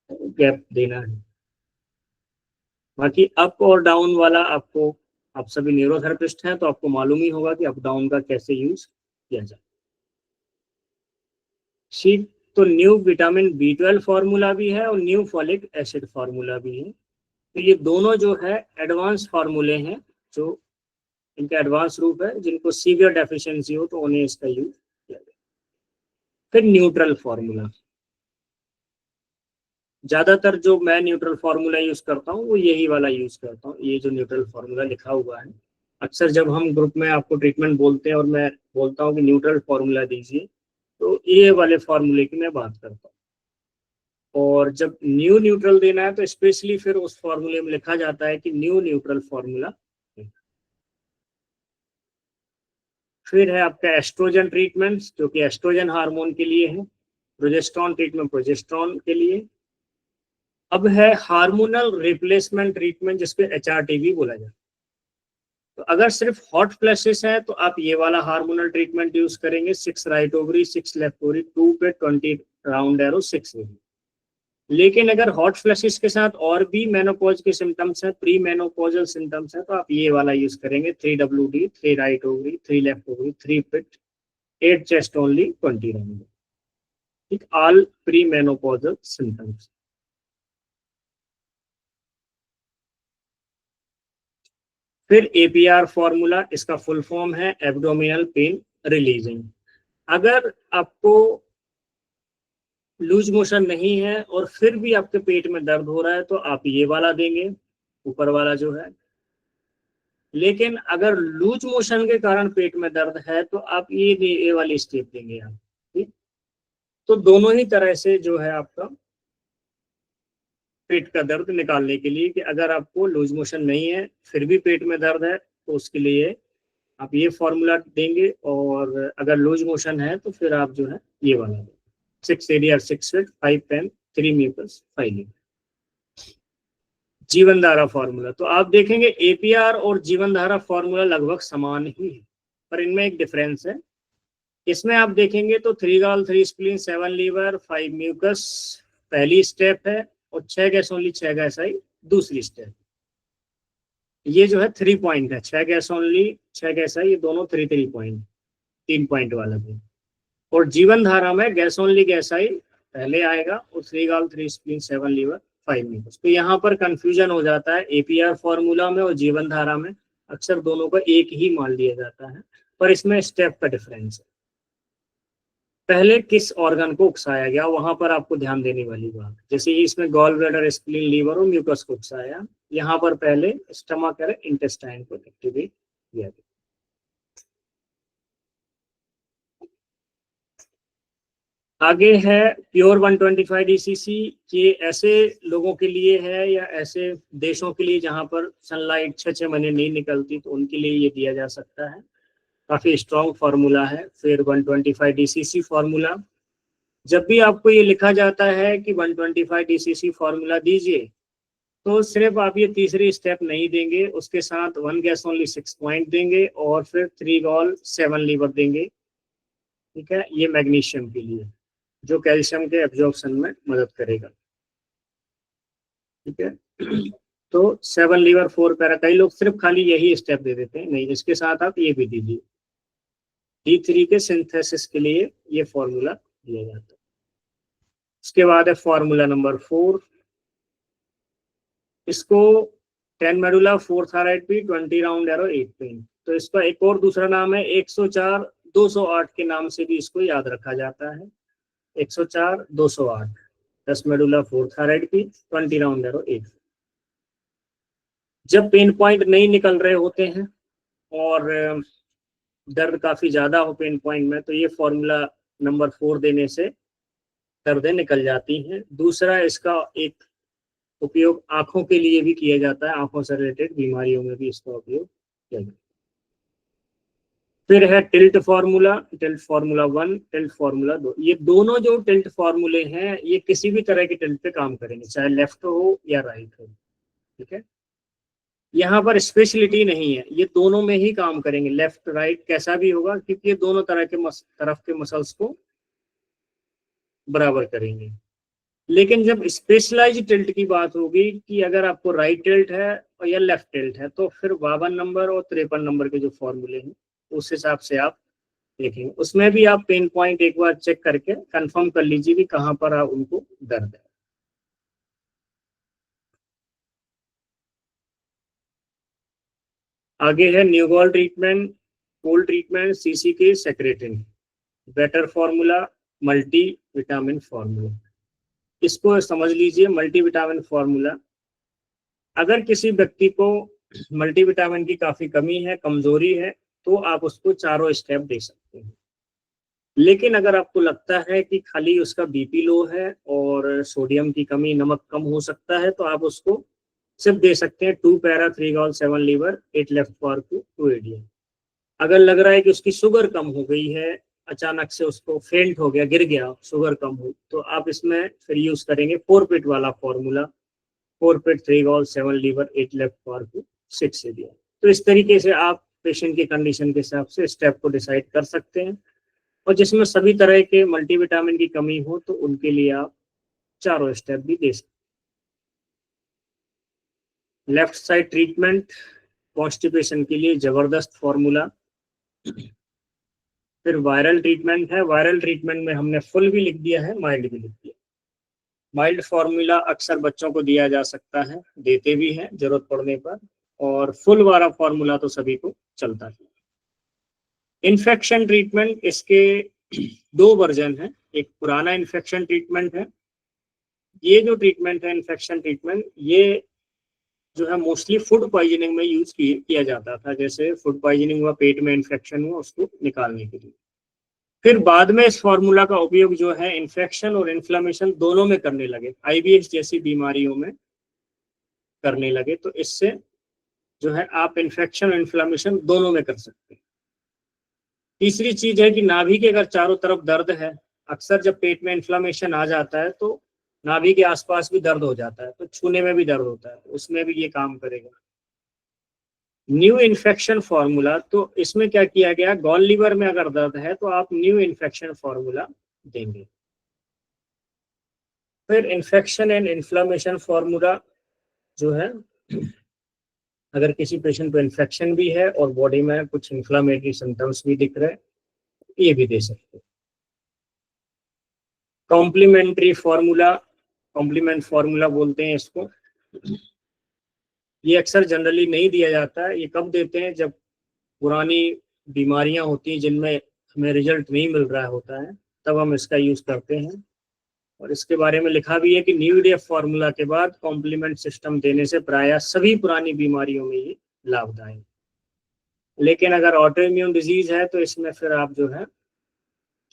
गैप देना है। बाकी अप और डाउन वाला आपको, आप सभी न्यूरोथेरेपिस्ट हैं तो आपको मालूम ही होगा कि अप डाउन का कैसे यूज किया जाए। शीट, तो न्यू विटामिन B12 फार्मूला भी है और न्यू फॉलिक एसिड फार्मूला भी है। तो ये दोनों जो है एडवांस फार्मूले हैं, जो इनका एडवांस रूप है, जिनको सीवियर डेफिशिएंसी हो तो उन्हें इसका यूज किया जाए। फिर न्यूट्रल फार्मूला, ज्यादातर जो मैं न्यूट्रल फार्मूला यूज करता हूँ वो यही वाला यूज करता हूँ, ये जो न्यूट्रल फार्मूला लिखा हुआ है। अक्सर जब हम ग्रुप में आपको ट्रीटमेंट बोलते हैं और मैं बोलता हूँ कि न्यूट्रल फार्मूला दीजिए, तो ये वाले फार्मूले की मैं बात करता हूँ। और जब न्यू न्यूट्रल देना है तो स्पेशली फिर उस फार्मूले में लिखा जाता है कि न्यू न्यूट्रल फार्मूला। फिर है आपका एस्ट्रोजन ट्रीटमेंट, जो कि एस्ट्रोजन हार्मोन के लिए है। प्रोजेस्टेरॉन ट्रीटमेंट प्रोजेस्टेरॉन के लिए। अब है हार्मोनल रिप्लेसमेंट ट्रीटमेंट, जिसपे HRT भी बोला जाता है। तो अगर सिर्फ हॉट फ्लैशेस है तो आप ये वाला हार्मोनल ट्रीटमेंट यूज करेंगे, 6 राइट ओवरी 6 लेफ्ट ओवरी, 2 पे 20 राउंड एरो 6 ओवरी। लेकिन अगर हॉट फ्लैशेस के साथ और भी मेनोपॉज के सिम्टम्स हैं, प्री मेनोपॉजल सिम्टम्स हैं, तो आप ये वाला यूज करेंगे, 3WD, 3 right ovary 3 left ovary 3 पिट 8 चेस्ट ओनली 20 राउंड। ठीक, ऑल प्री मेनोपॉजल सिम्टम्स। फिर APR फॉर्मूला, इसका फुल फॉर्म है एब्डोमिनल पेन रिलीजिंग। अगर आपको लूज मोशन नहीं है और फिर भी आपके पेट में दर्द हो रहा है तो आप ये वाला देंगे, ऊपर वाला जो है। लेकिन अगर लूज मोशन के कारण पेट में दर्द है तो आप ये वाली स्टेप देंगे आप। ठीक, तो दोनों ही तरह से जो है आपका पेट का दर्द निकालने के लिए, कि अगर आपको लूज मोशन नहीं है फिर भी पेट में दर्द है तो उसके लिए आप ये फॉर्मूला देंगे, और अगर लूज मोशन है तो फिर आप जो है ये वाला देंगे, 6 area 6 fit 5 pain 3 mucus 5 litre. जीवन धारा फॉर्मूला, तो आप देखेंगे APR और जीवन धारा फॉर्मूला लगभग समान ही है, पर इनमें एक डिफरेंस है। इसमें आप देखेंगे तो 3 गॉल 3 स्प्लीन 7 लीवर 5 म्यूकस पहली स्टेप है, और 6 गैस ओनली 6 गैस आई दूसरी स्टेप। ये जो है 3 पॉइंट है, 6 गैस ओनली 6 गैस आई, ये दोनों 3 पॉइंट 3 पॉइंट वाला भी। और जीवन धारा में गैस ओनली गैस आई पहले आएगा, और 3 गॉल 3 स्प्लीन 7 लीवर 5 म्यूकस। तो यहाँ पर कंफ्यूजन हो जाता है, APR फॉर्मूला में और जीवन धारा में अक्सर दोनों को एक ही मान लिया जाता है, पर इसमें स्टेप का डिफरेंस है। पहले किस ऑर्गन को उकसाया गया, वहां पर आपको ध्यान देने वाली बात, जैसे इसमें गॉल ब्लैडर स्प्लीन लीवर और म्यूकस को उकसाया, यहाँ पर पहले स्टमक और इंटेस्टाइन को एक्टिवेट किया गया। आगे है प्योर 125 DCC। ये ऐसे लोगों के लिए है या ऐसे देशों के लिए जहां पर सनलाइट 6 महीने नहीं निकलती, तो उनके लिए ये दिया जा सकता है। काफी स्ट्रॉन्ग फार्मूला है। फिर 125 DCC फार्मूला, जब भी आपको ये लिखा जाता है कि 125 DCC फार्मूला दीजिए, तो सिर्फ आप ये तीसरी स्टेप नहीं देंगे, उसके साथ 1 गैस ओनली 6 पॉइंट देंगे, और फिर 3 गॉल 7 लीवर देंगे। ठीक है, ये मैग्नीशियम के लिए, जो कैल्शियम के एब्जॉर्प्शन में मदद करेगा। ठीक है, तो 7 लीवर 4 पैरा, कई लोग सिर्फ खाली यही स्टेप दे देते हैं, नहीं, इसके साथ आप ये भी दीजिए। D3 के सिंथेसिस के लिए ये फॉर्मूला दिया जाता है। उसके बाद है फॉर्मूला नंबर 4, इसको 10 medulla 4 thyroid P 20 round arrow 8 pain, तो इसका एक और दूसरा नाम है 104 208 के नाम से भी इसको याद रखा जाता है। 104 208, 10 medulla 4 thyroid P 20 round arrow 8। जब पेन पॉइंट नहीं निकल रहे होते हैं और दर्द काफी ज्यादा हो पेन पॉइंट में, तो ये फॉर्मूला नंबर 4 देने से दर्दें निकल जाती हैं। दूसरा, इसका एक उपयोग आंखों के लिए भी किया जाता है, आंखों से रिलेटेड बीमारियों में भी इसका उपयोग किया जाता है। फिर है tilt formula, tilt formula 1, tilt formula 2। ये दोनों जो टिल्ट फार्मूले हैं ये किसी भी तरह के टिल्ट पे काम करेंगे, चाहे लेफ्ट हो या राइट हो, ठीक है। यहाँ पर स्पेशलिटी नहीं है, ये दोनों में ही काम करेंगे, लेफ्ट राइट कैसा भी होगा, क्योंकि ये दोनों तरह के तरफ के मसल्स को बराबर करेंगे। लेकिन जब स्पेशलाइज्ड टिल्ट की बात होगी कि अगर आपको राइट टिल्ट है और या लेफ्ट टिल्ट है, तो फिर 52 नंबर और 53 नंबर के जो फॉर्मूले हैं उस हिसाब से आप देखेंगे। उसमें भी आप पेन पॉइंट एक बार चेक करके कंफर्म कर लीजिए कि कहाँ पर आप उनको दर्द है। आगे है न्यूगॉल ट्रीटमेंट, कोल्ड ट्रीटमेंट, सीसी के secretin, better formula, multi vitamin formula. इसको समझ लीजिए। मल्टीविटामिन फॉर्मूला, अगर किसी व्यक्ति को मल्टीविटामिन की काफी कमी है, कमजोरी है, तो आप उसको चारों स्टेप दे सकते हैं। लेकिन अगर आपको लगता है कि खाली उसका बीपी लो है और सोडियम की कमी, नमक कम हो सकता है, तो आप उसको सिर्फ दे सकते हैं 2 para 3 gall 7 liver 8 left fork 2 एडियम। अगर लग रहा है कि उसकी शुगर कम हो गई है, अचानक से उसको फेंट हो गया, गिर गया, शुगर कम हो, तो आप इसमें फिर यूज करेंगे 4 पिट वाला formula, 4 pit 3 gall 7 liver 8 left fork 6 एडियम। तो इस तरीके से आप पेशेंट की कंडीशन के हिसाब से स्टेप को डिसाइड कर सकते हैं। और जिसमें सभी तरह के मल्टीविटामिन की कमी हो तो उनके लिए आप चारों स्टेप भी दे सकते हैं। लेफ्ट साइड ट्रीटमेंट कॉन्स्टिपेशन के लिए जबरदस्त फॉर्मूला। फिर वायरल ट्रीटमेंट है, वायरल ट्रीटमेंट में हमने फुल भी लिख दिया है, माइल्ड भी लिख दिया। माइल्ड फॉर्मूला अक्सर बच्चों को दिया जा सकता है, देते भी हैं जरूरत पड़ने पर, और फुल वाला फॉर्मूला तो सभी को चलता है। इन्फेक्शन ट्रीटमेंट, इसके 2 वर्जन है। एक पुराना इन्फेक्शन ट्रीटमेंट है। ये जो ट्रीटमेंट है इन्फेक्शन ट्रीटमेंट, ये जो है मोस्टली फूड पॉइजनिंग में यूज किया जाता था। जैसे फूड पॉइजनिंग हुआ, पेट में इन्फेक्शन हुआ, उसको निकालने के लिए। फिर बाद में इस फॉर्मूला का उपयोग जो है इन्फेक्शन और इन्फ्लेमेशन दोनों में करने लगे, आईबीएस जैसी बीमारियों में करने लगे। तो इससे जो है आप इन्फेक्शन और इन्फ्लेमेशन दोनों में कर सकते हैं। तीसरी चीज है कि नाभि के अगर चारों तरफ दर्द है, अक्सर जब पेट में इन्फ्लेमेशन आ जाता है तो नाभि के आसपास भी दर्द हो जाता है, तो छूने में भी दर्द होता है, उसमें भी ये काम करेगा। न्यू इन्फेक्शन फॉर्मूला, तो इसमें क्या किया गया, गॉल लीवर में अगर दर्द है तो आप न्यू इन्फेक्शन फॉर्मूला देंगे। फिर इन्फेक्शन एंड इन्फ्लेमेशन फॉर्मूला जो है, अगर किसी पेशेंट को इन्फेक्शन भी है और बॉडी में कुछ इन्फ्लामेटरी सिम्टम्स भी दिख रहे हैं, ये भी दे सकते हैं। कॉम्प्लीमेंट्री फॉर्मूला, कॉम्प्लीमेंट फॉर्मूला बोलते हैं इसको। ये अक्सर जनरली नहीं दिया जाता है। ये कब देते हैं, जब पुरानी बीमारियां होती हैं जिनमें हमें रिजल्ट नहीं मिल रहा होता है, तब हम इसका यूज करते हैं। और इसके बारे में लिखा भी है कि न्यू डे फॉर्मूला के बाद कॉम्प्लीमेंट सिस्टम देने से प्रायः सभी पुरानी बीमारियों में ये लाभदायक। लेकिन अगर ऑटो इम्यून डिजीज है तो इसमें फिर आप जो है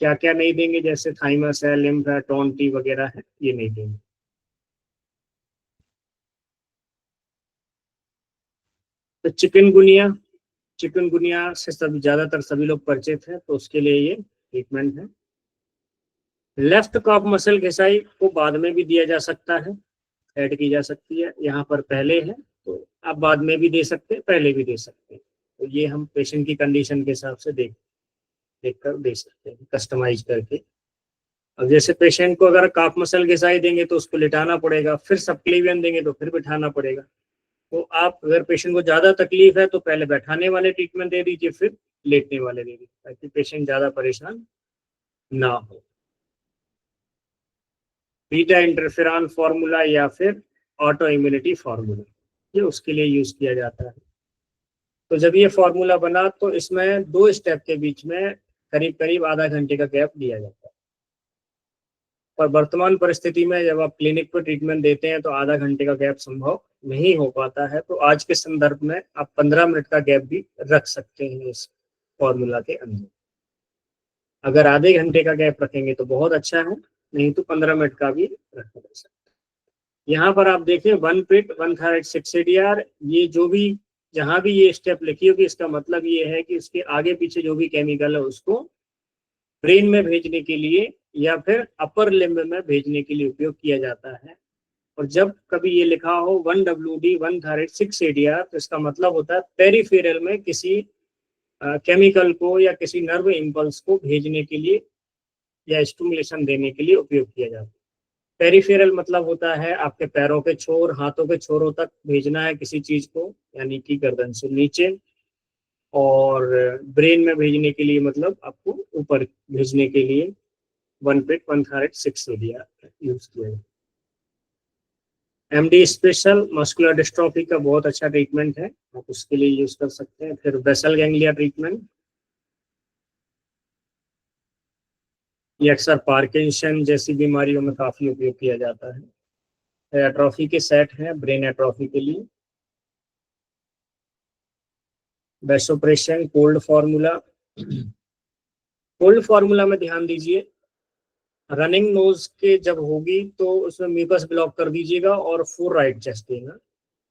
क्या क्या नहीं देंगे, जैसे थाइमस है, लिम्फ है, टोंटी वगैरह है, ये नहीं देंगे। तो चिकनगुनिया, चिकनगुनिया से ज्यादातर सभी लोग परिचित हैं, तो उसके लिए ये ट्रीटमेंट है। लेफ्ट कॉफ मसल घिसाई को बाद में भी दिया जा सकता है, ऐड की जा सकती है। यहाँ पर पहले है तो आप बाद में भी दे सकते हैं, पहले भी दे सकते हैं। तो ये हम पेशेंट की कंडीशन के हिसाब से देख कर दे सकते हैं, कस्टमाइज करके। अब जैसे पेशेंट को अगर काफ मसल घिसाई देंगे तो उसको लिटाना पड़ेगा, फिर सबक्लेवियन देंगे तो फिर बिठाना पड़ेगा। तो आप अगर पेशेंट को ज्यादा तकलीफ है तो पहले बैठाने वाले ट्रीटमेंट दे दीजिए, फिर लेटने वाले दे दी ताकि पेशेंट ज़्यादा परेशान ना हो। बीटा इंटरफेरॉन फार्मूला या फिर ऑटो इम्यूनिटी फार्मूला, ये उसके लिए यूज किया जाता है। तो जब ये फार्मूला बना तो इसमें 2 स्टेप के बीच में करीब करीब आधा घंटे का गैप दिया जाता है। और वर्तमान परिस्थिति में जब आप क्लिनिक पर ट्रीटमेंट देते हैं तो आधा घंटे का गैप संभव नहीं हो पाता है। तो आज के संदर्भ में आप 15 मिनट का गैप भी रख सकते हैं इस फॉर्मूला के अंदर। अगर आधे घंटे का गैप रखेंगे तो बहुत अच्छा है, नहीं तो 15 मिनट का भी रखा जा सकता है। यहाँ पर आप देखें 1 पिट 1 थायराइड 6 ADR, ये जो भी जहां भी ये स्टेप लिखी होगी इसका मतलब ये है कि उसके आगे पीछे जो भी केमिकल है उसको ब्रेन में भेजने के लिए या फिर अपर लिम्ब में भेजने के लिए उपयोग किया जाता है। और जब कभी ये लिखा हो 1WD 1 थायराइड 6 ADR तो इसका मतलब होता है पेरिफेरल में किसी केमिकल को या किसी नर्व इम्पल्स को भेजने के लिए या स्टिमुलेशन देने के लिए उपयोग किया जाता है। पेरिफेरल मतलब होता है आपके पैरों के छोर, हाथों के छोरों तक भेजना है किसी चीज को, यानी कि गर्दन से नीचे। और ब्रेन में भेजने के लिए मतलब आपको ऊपर भेजने के लिए 1 पिट 1 थायराइड 6 ADR यूज किया जाता है। MD स्पेशल मस्कुलर डिस्ट्रॉफी का बहुत अच्छा ट्रीटमेंट है, आप उसके लिए यूज कर सकते हैं। फिर बेसल गैंग्लिया ट्रीटमेंट, ये अक्सर पार्किंसन जैसी बीमारियों में काफी उपयोग किया जाता है। एट्रोफी के सेट हैं ब्रेन एट्रोफी के लिए। वेसोप्रेशन कोल्ड फार्मूला, कोल्ड फार्मूला में ध्यान दीजिए, रनिंग नोज के जब होगी तो उसमें म्यूकस ब्लॉक कर दीजिएगा और 4 राइट चेस्ट देना।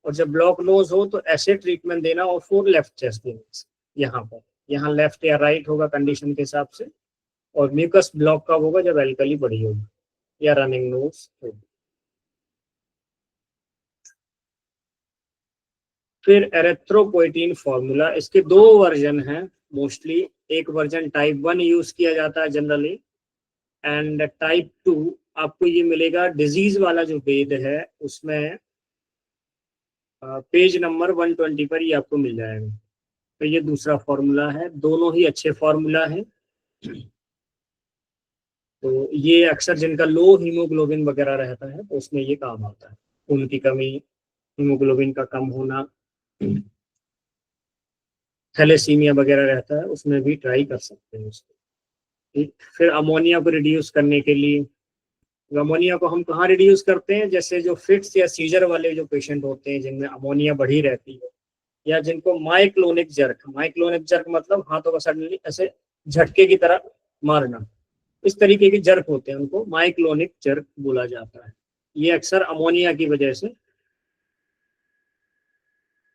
और जब ब्लॉक नोज हो तो ऐसे ट्रीटमेंट देना और 4 लेफ्ट चेस्ट देना। यहाँ पर यहाँ लेफ्ट या राइट होगा कंडीशन के हिसाब से। और म्यूकस ब्लॉक कब होगा? जब एल्कली बढ़ी होगी या रनिंग नोज होगी। फिर एरेथ्रोपोइटीन फार्मूला, इसके 2 वर्जन हैं मोस्टली। एक वर्जन टाइप 1 यूज किया जाता है जनरली, एंड टाइप 2 आपको ये मिलेगा डिजीज वाला जो वेद है उसमें पेज नंबर 120 पर ये आपको मिल जाएगा। तो ये दूसरा फार्मूला है, दोनों ही अच्छे फार्मूला हैं। तो ये अक्सर जिनका लो हीमोग्लोबिन वगैरह रहता है तो उसमें ये काम आता है, खून की कमी, हीमोग्लोबिन का कम होना, थैलेसीमिया वगैरह रहता है, उसमें भी ट्राई कर सकते हैं उसको। ठीक, फिर अमोनिया को रिड्यूस करने के लिए, अमोनिया को हम कहाँ रिड्यूस करते हैं? जैसे जो फिट्स या सीजर वाले जो पेशेंट होते हैं जिनमें अमोनिया बढ़ी रहती है, या जिनको माइक्लोनिक जर्क मतलब हाथों का सडनली ऐसे झटके की तरह मारना, इस तरीके के जर्क होते हैं, उनको माइक्लोनिक जर्क बोला जाता है। ये अक्सर अमोनिया की वजह से,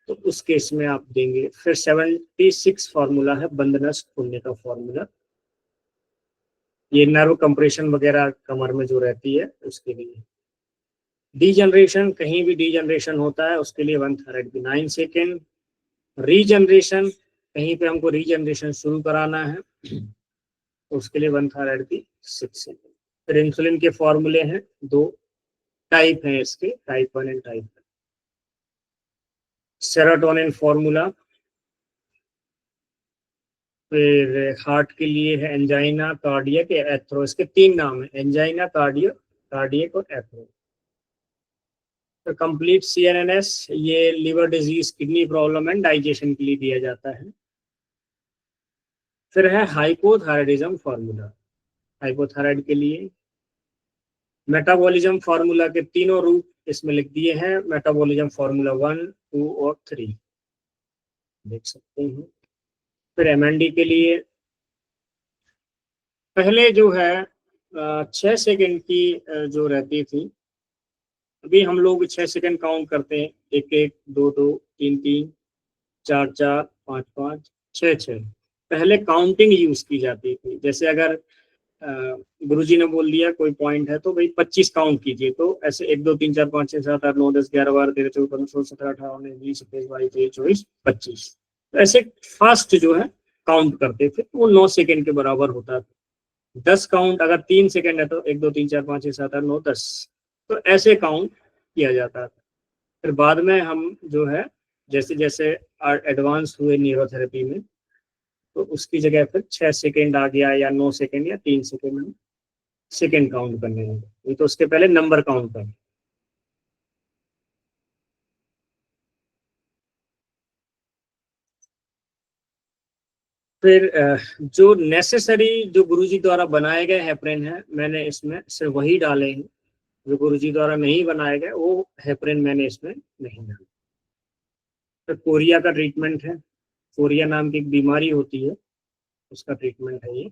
तो उस केस में आप देंगे। फिर 76 फार्मूला है बंदनस खोलने का फार्मूला, ये नर्व कंप्रेशन वगैरह कमर में जो रहती है उसके लिए। डीजनरेशन, कहीं भी डीजनरेशन होता है उसके लिए 1 थायराइड की 9 सेकेंड। रीजनरेशन, कहीं पे हमको रीजनरेशन शुरू कराना है उसके लिए 1 थायराइड की 6 सेकेंड। फिर इंसुलिन के फॉर्मूले हैं, 2 टाइप हैं इसके, type 1 and type 2। Serotonin formula, फिर हार्ट के लिए है एंजाइना, कार्डियक, एथ्रो, इसके 3 नाम है, एंजाइना, कार्डियक और एथ्रो। तो कंप्लीट CNNS, ये liver disease, kidney problem and digestion के लिए दिया जाता है। फिर है हाइपोथायराइडिज्म फार्मूला, हाइपोथायराइड के लिए। मेटाबॉलिज्म फार्मूला के तीनों रूप इसमें लिख दिए हैं, मेटाबॉलिज्म फार्मूला 1, 2 और 3 देख सकते हैं। फिर MND के लिए पहले जो है 6 सेकेंड की जो रहती थी, अभी हम लोग 6 सेकेंड काउंट करते हैं, 1 1 2 2 3 3 4 4 5 5 6 6। पहले काउंटिंग यूज की जाती थी, जैसे अगर गुरुजी ने बोल दिया कोई पॉइंट है तो भाई 25 काउंट कीजिए, तो ऐसे 1 2 3 4 5 6 7 8 9 10 11 12 13 14 15 16 17 18 19 20 21 22 23 24 25, तो ऐसे फास्ट जो है काउंट करते थे, वो 9 सेकेंड के बराबर होता था। 10 काउंट अगर 3 सेकेंड है तो 1 2 3 4 5 6 7 8 9 10, तो ऐसे काउंट किया जाता था। फिर बाद में हम जो है जैसे जैसे एडवांस हुए न्यूरोथेरेपी में, तो उसकी जगह फिर 6 सेकेंड आ गया या 9 सेकेंड या 3 सेकेंड, सेकेंड काउंट करने लगे। ये तो उसके पहले नंबर काउंट कर। फिर जो नेसेसरी, जो गुरुजी द्वारा बनाए गए हेपरिन है, मैंने इसमें सिर्फ वही डाले हैं। जो गुरुजी द्वारा नहीं बनाए गए वो हेपरिन मैंने इसमें नहीं डाले। फिर कोरिया का ट्रीटमेंट है। कोरिया नाम की एक बीमारी होती है, उसका ट्रीटमेंट है ये।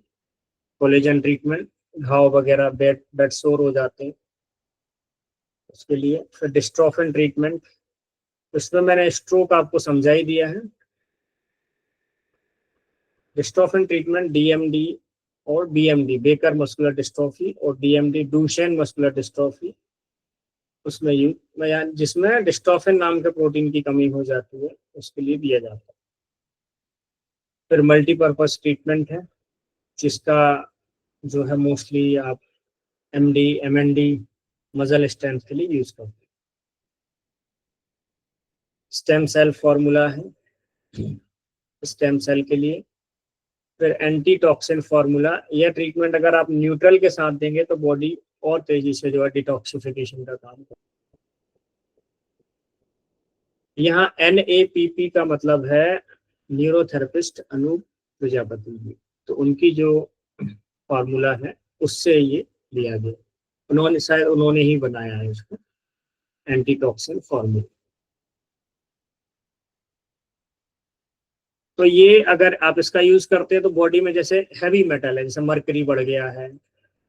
कोलेजन ट्रीटमेंट, घाव वगैरह, बेड बेड सोर हो जाते हैं, उसके लिए। फिर डिस्ट्रोफिन ट्रीटमेंट, इसमें मैंने स्ट्रोक आपको समझा ही दिया है। डिस्ट्रोफिन ट्रीटमेंट डीएमडी और बीएमडी, बेकर मस्कुलर डिस्ट्रोफी, और डीएमडी डूशेन मस्कुलर डिस्ट्रोफी, उसमें जिसमें डिस्ट्रोफिन नाम के प्रोटीन की कमी हो जाती है, उसके लिए दिया जाता है। फिर मल्टीपर्पज ट्रीटमेंट है, जिसका जो है मोस्टली आप एमडी एमएनडी मसल स्ट्रेंथ के लिए यूज करते हैं। स्टेम सेल फॉर्मूला है स्टेम सेल के लिए। फिर एंटी टॉक्सिन फार्मूला, यह ट्रीटमेंट अगर आप न्यूट्रल के साथ देंगे तो बॉडी और तेजी से जो है डिटॉक्सिफिकेशन का काम करता है। यहाँ NAPP का मतलब है न्यूरोथेरेपिस्ट अनूप प्रजापति जी, तो उनकी जो फार्मूला है उससे ये लिया गया। उन्होंने ही बनाया है इसको, एंटी टॉक्सिन फार्मूला। तो ये अगर आप इसका यूज करते हैं तो बॉडी में जैसे हैवी मेटल है, जैसे मर्करी बढ़ गया है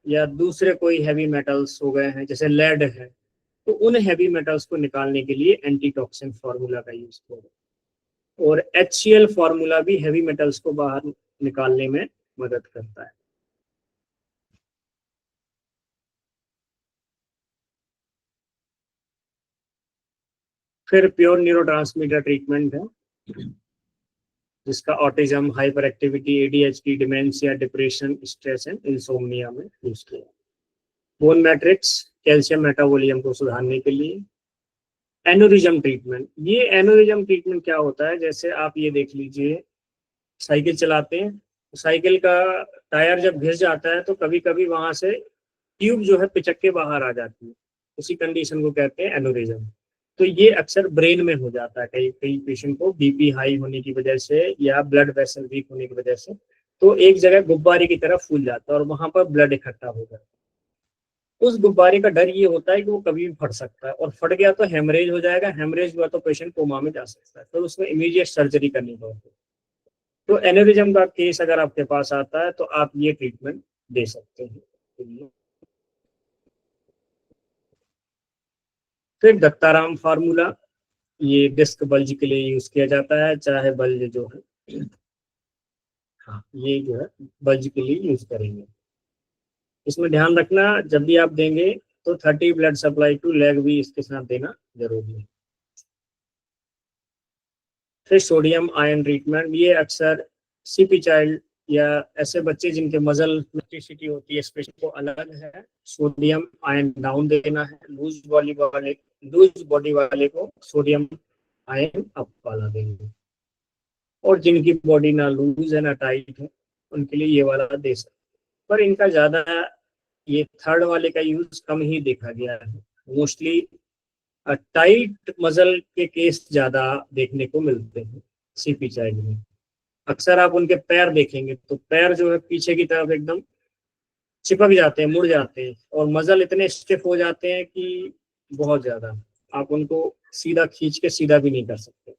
या दूसरे कोई हैवी मेटल्स हो गए हैं, जैसे लेड है, तो उन हैवी मेटल्स को निकालने के लिए एंटीटॉक्सिन फार्मूला का यूज किया। और HCl फार्मूला भी हैवी मेटल्स को बाहर निकालने में मदद करता है। फिर प्योर न्यूरोट्रांसमीटर ट्रीटमेंट है, जिसका autism, hyper activity, ADHD, dementia, depression, stress and insomnia में यूज किया। बोन मैट्रिक्स, कैल्शियम मेटाबोलियम को सुधारने के लिए। एनोरिज्म ट्रीटमेंट, ये एनोरिज्म ट्रीटमेंट क्या होता है, जैसे आप ये देख लीजिए, साइकिल चलाते हैं, साइकिल का टायर जब घिस जाता है तो कभी कभी वहां से ट्यूब जो है पिचक के बाहर आ जाती है, उसी कंडीशन को कहते हैं एनोरिज्म। तो ये अक्सर ब्रेन में हो जाता है, कई कई पेशेंट को बीपी हाई होने की वजह से या ब्लड वेसल वीक होने की वजह से, तो एक जगह गुब्बारे की तरफ फूल जाता है और वहां पर ब्लड इकट्ठा हो जाता है। उस गुब्बारे का डर ये होता है कि वो कभी भी फट सकता है, और फट गया तो हेमरेज हो जाएगा, हेमरेज हुआ तो पेशेंट कोमा में जा सकता है, तो उसमें इमीडिएट सर्जरी करनी पड़ती है। तो एनेरिज्म का केस अगर आपके पास आता है तो आप ये ट्रीटमेंट दे सकते हैं। फिर दत्ताराम फार्मूला, ये डिस्क बल्ज के लिए यूज किया जाता है, चाहे बल्ज जो है, हाँ ये जो है बल्ज के लिए यूज करेंगे। इसमें ध्यान रखना, जब भी आप देंगे तो 30 ब्लड सप्लाई टू लेग भी इसके साथ देना जरूरी है। फिर सोडियम आयन ट्रीटमेंट, ये अक्सर CP चाइल्ड या ऐसे बच्चे जिनके मजल इलेक्ट्रिसिटी होती है स्पेशल को अलग है, सोडियम आयन डाउन देना है। लूज बॉडी वाले को सोडियम आयन अप वाला देंगे, और जिनकी बॉडी ना लूज है ना टाइट है, उनके लिए ये वाला दे सकते। पर इनका ज्यादा, ये थर्ड वाले का यूज कम ही देखा गया है। मोस्टली टाइट मसल के केस ज्यादा देखने को मिलते हैं CP चाइल्ड में। अक्सर आप उनके पैर देखेंगे तो पैर जो है पीछे की तरफ एकदम चिपक जाते हैं, मुड़ जाते हैं, और मसल इतने स्टिफ हो जाते हैं कि बहुत ज्यादा, आप उनको सीधा खींच के सीधा भी नहीं कर सकते।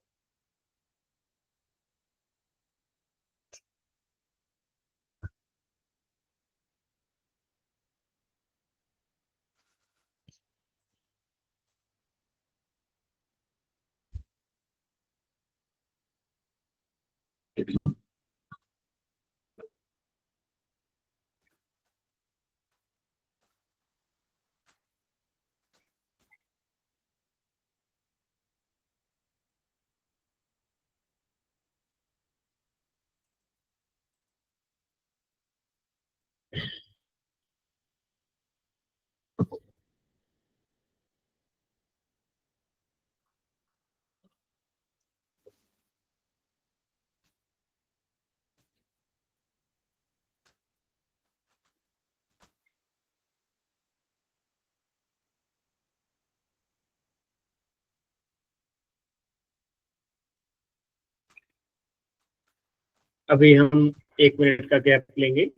अभी हम 1 मिनट का गैप लेंगे,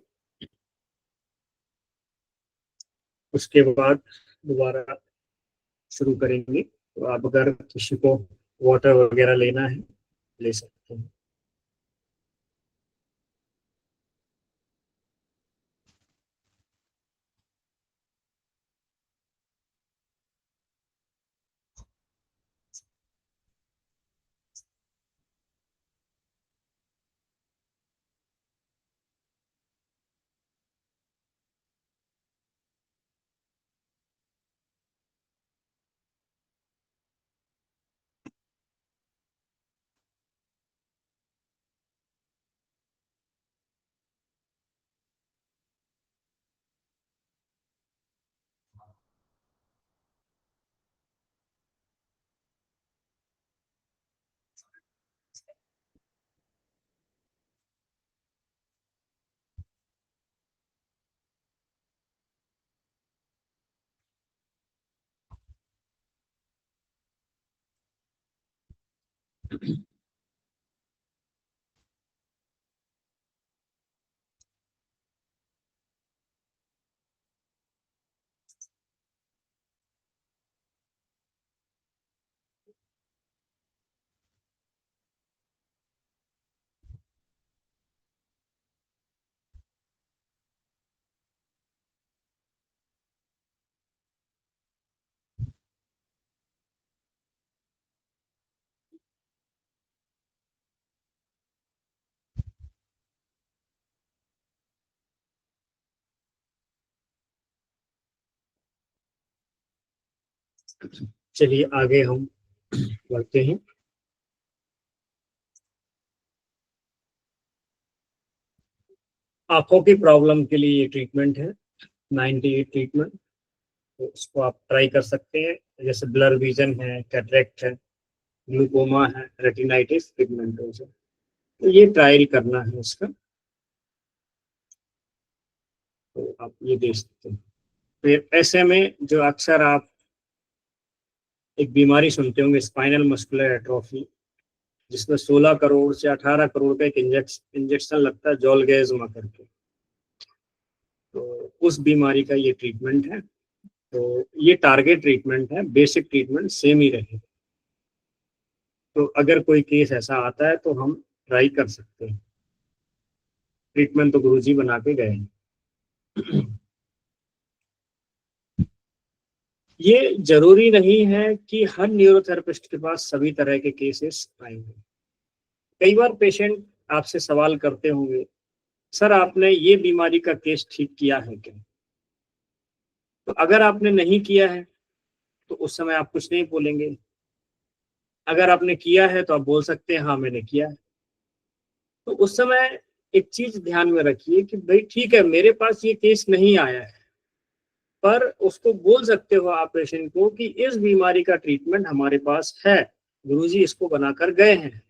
उसके बाद दोबारा शुरू करेंगे। तो आप अगर किसी को वाटर वगैरह लेना है ले सकते हैं। चलिए आगे हम बढ़ते हैं। आंखों की प्रॉब्लम के लिए ये ट्रीटमेंट है, 98 ट्रीटमेंट। तो इसको आप ट्राई कर सकते हैं। जैसे ब्लर विजन है, कैटरेक्ट है, ग्लूकोमा है, रेटिनाइटिस पिगमेंटोसा, तो ये ट्रायल करना है इसका। तो आप ये देख सकते हैं। फिर ऐसे में जो अक्सर आप एक बीमारी सुनते होंगे, स्पाइनल मस्कुलर एट्रोफी, जिसमें 16 करोड़ से 18 करोड़ का एक इंजेक्शन लगता है जोलगेज़मा करके। तो उस बीमारी का ये ट्रीटमेंट है। तो ये टारगेट ट्रीटमेंट है, बेसिक ट्रीटमेंट सेम ही रहे। तो अगर कोई केस ऐसा आता है तो हम ट्राई कर सकते हैं। ट्रीटमेंट तो गुरुजी बना के गए हैं। ये जरूरी नहीं है कि हर न्यूरोथेरेपिस्ट के पास सभी तरह के केसेस आएंगे। कई बार पेशेंट आपसे सवाल करते होंगे, सर आपने ये बीमारी का केस ठीक किया है क्या? तो अगर आपने नहीं किया है तो उस समय आप कुछ नहीं बोलेंगे। अगर आपने किया है तो आप बोल सकते हैं हाँ मैंने किया है। तो उस समय एक चीज ध्यान में रखिए कि भाई ठीक है मेरे पास ये केस नहीं आया है, पर उसको बोल सकते हो आप पेशेंट को कि इस बीमारी का ट्रीटमेंट हमारे पास है, गुरुजी इसको बनाकर गए हैं।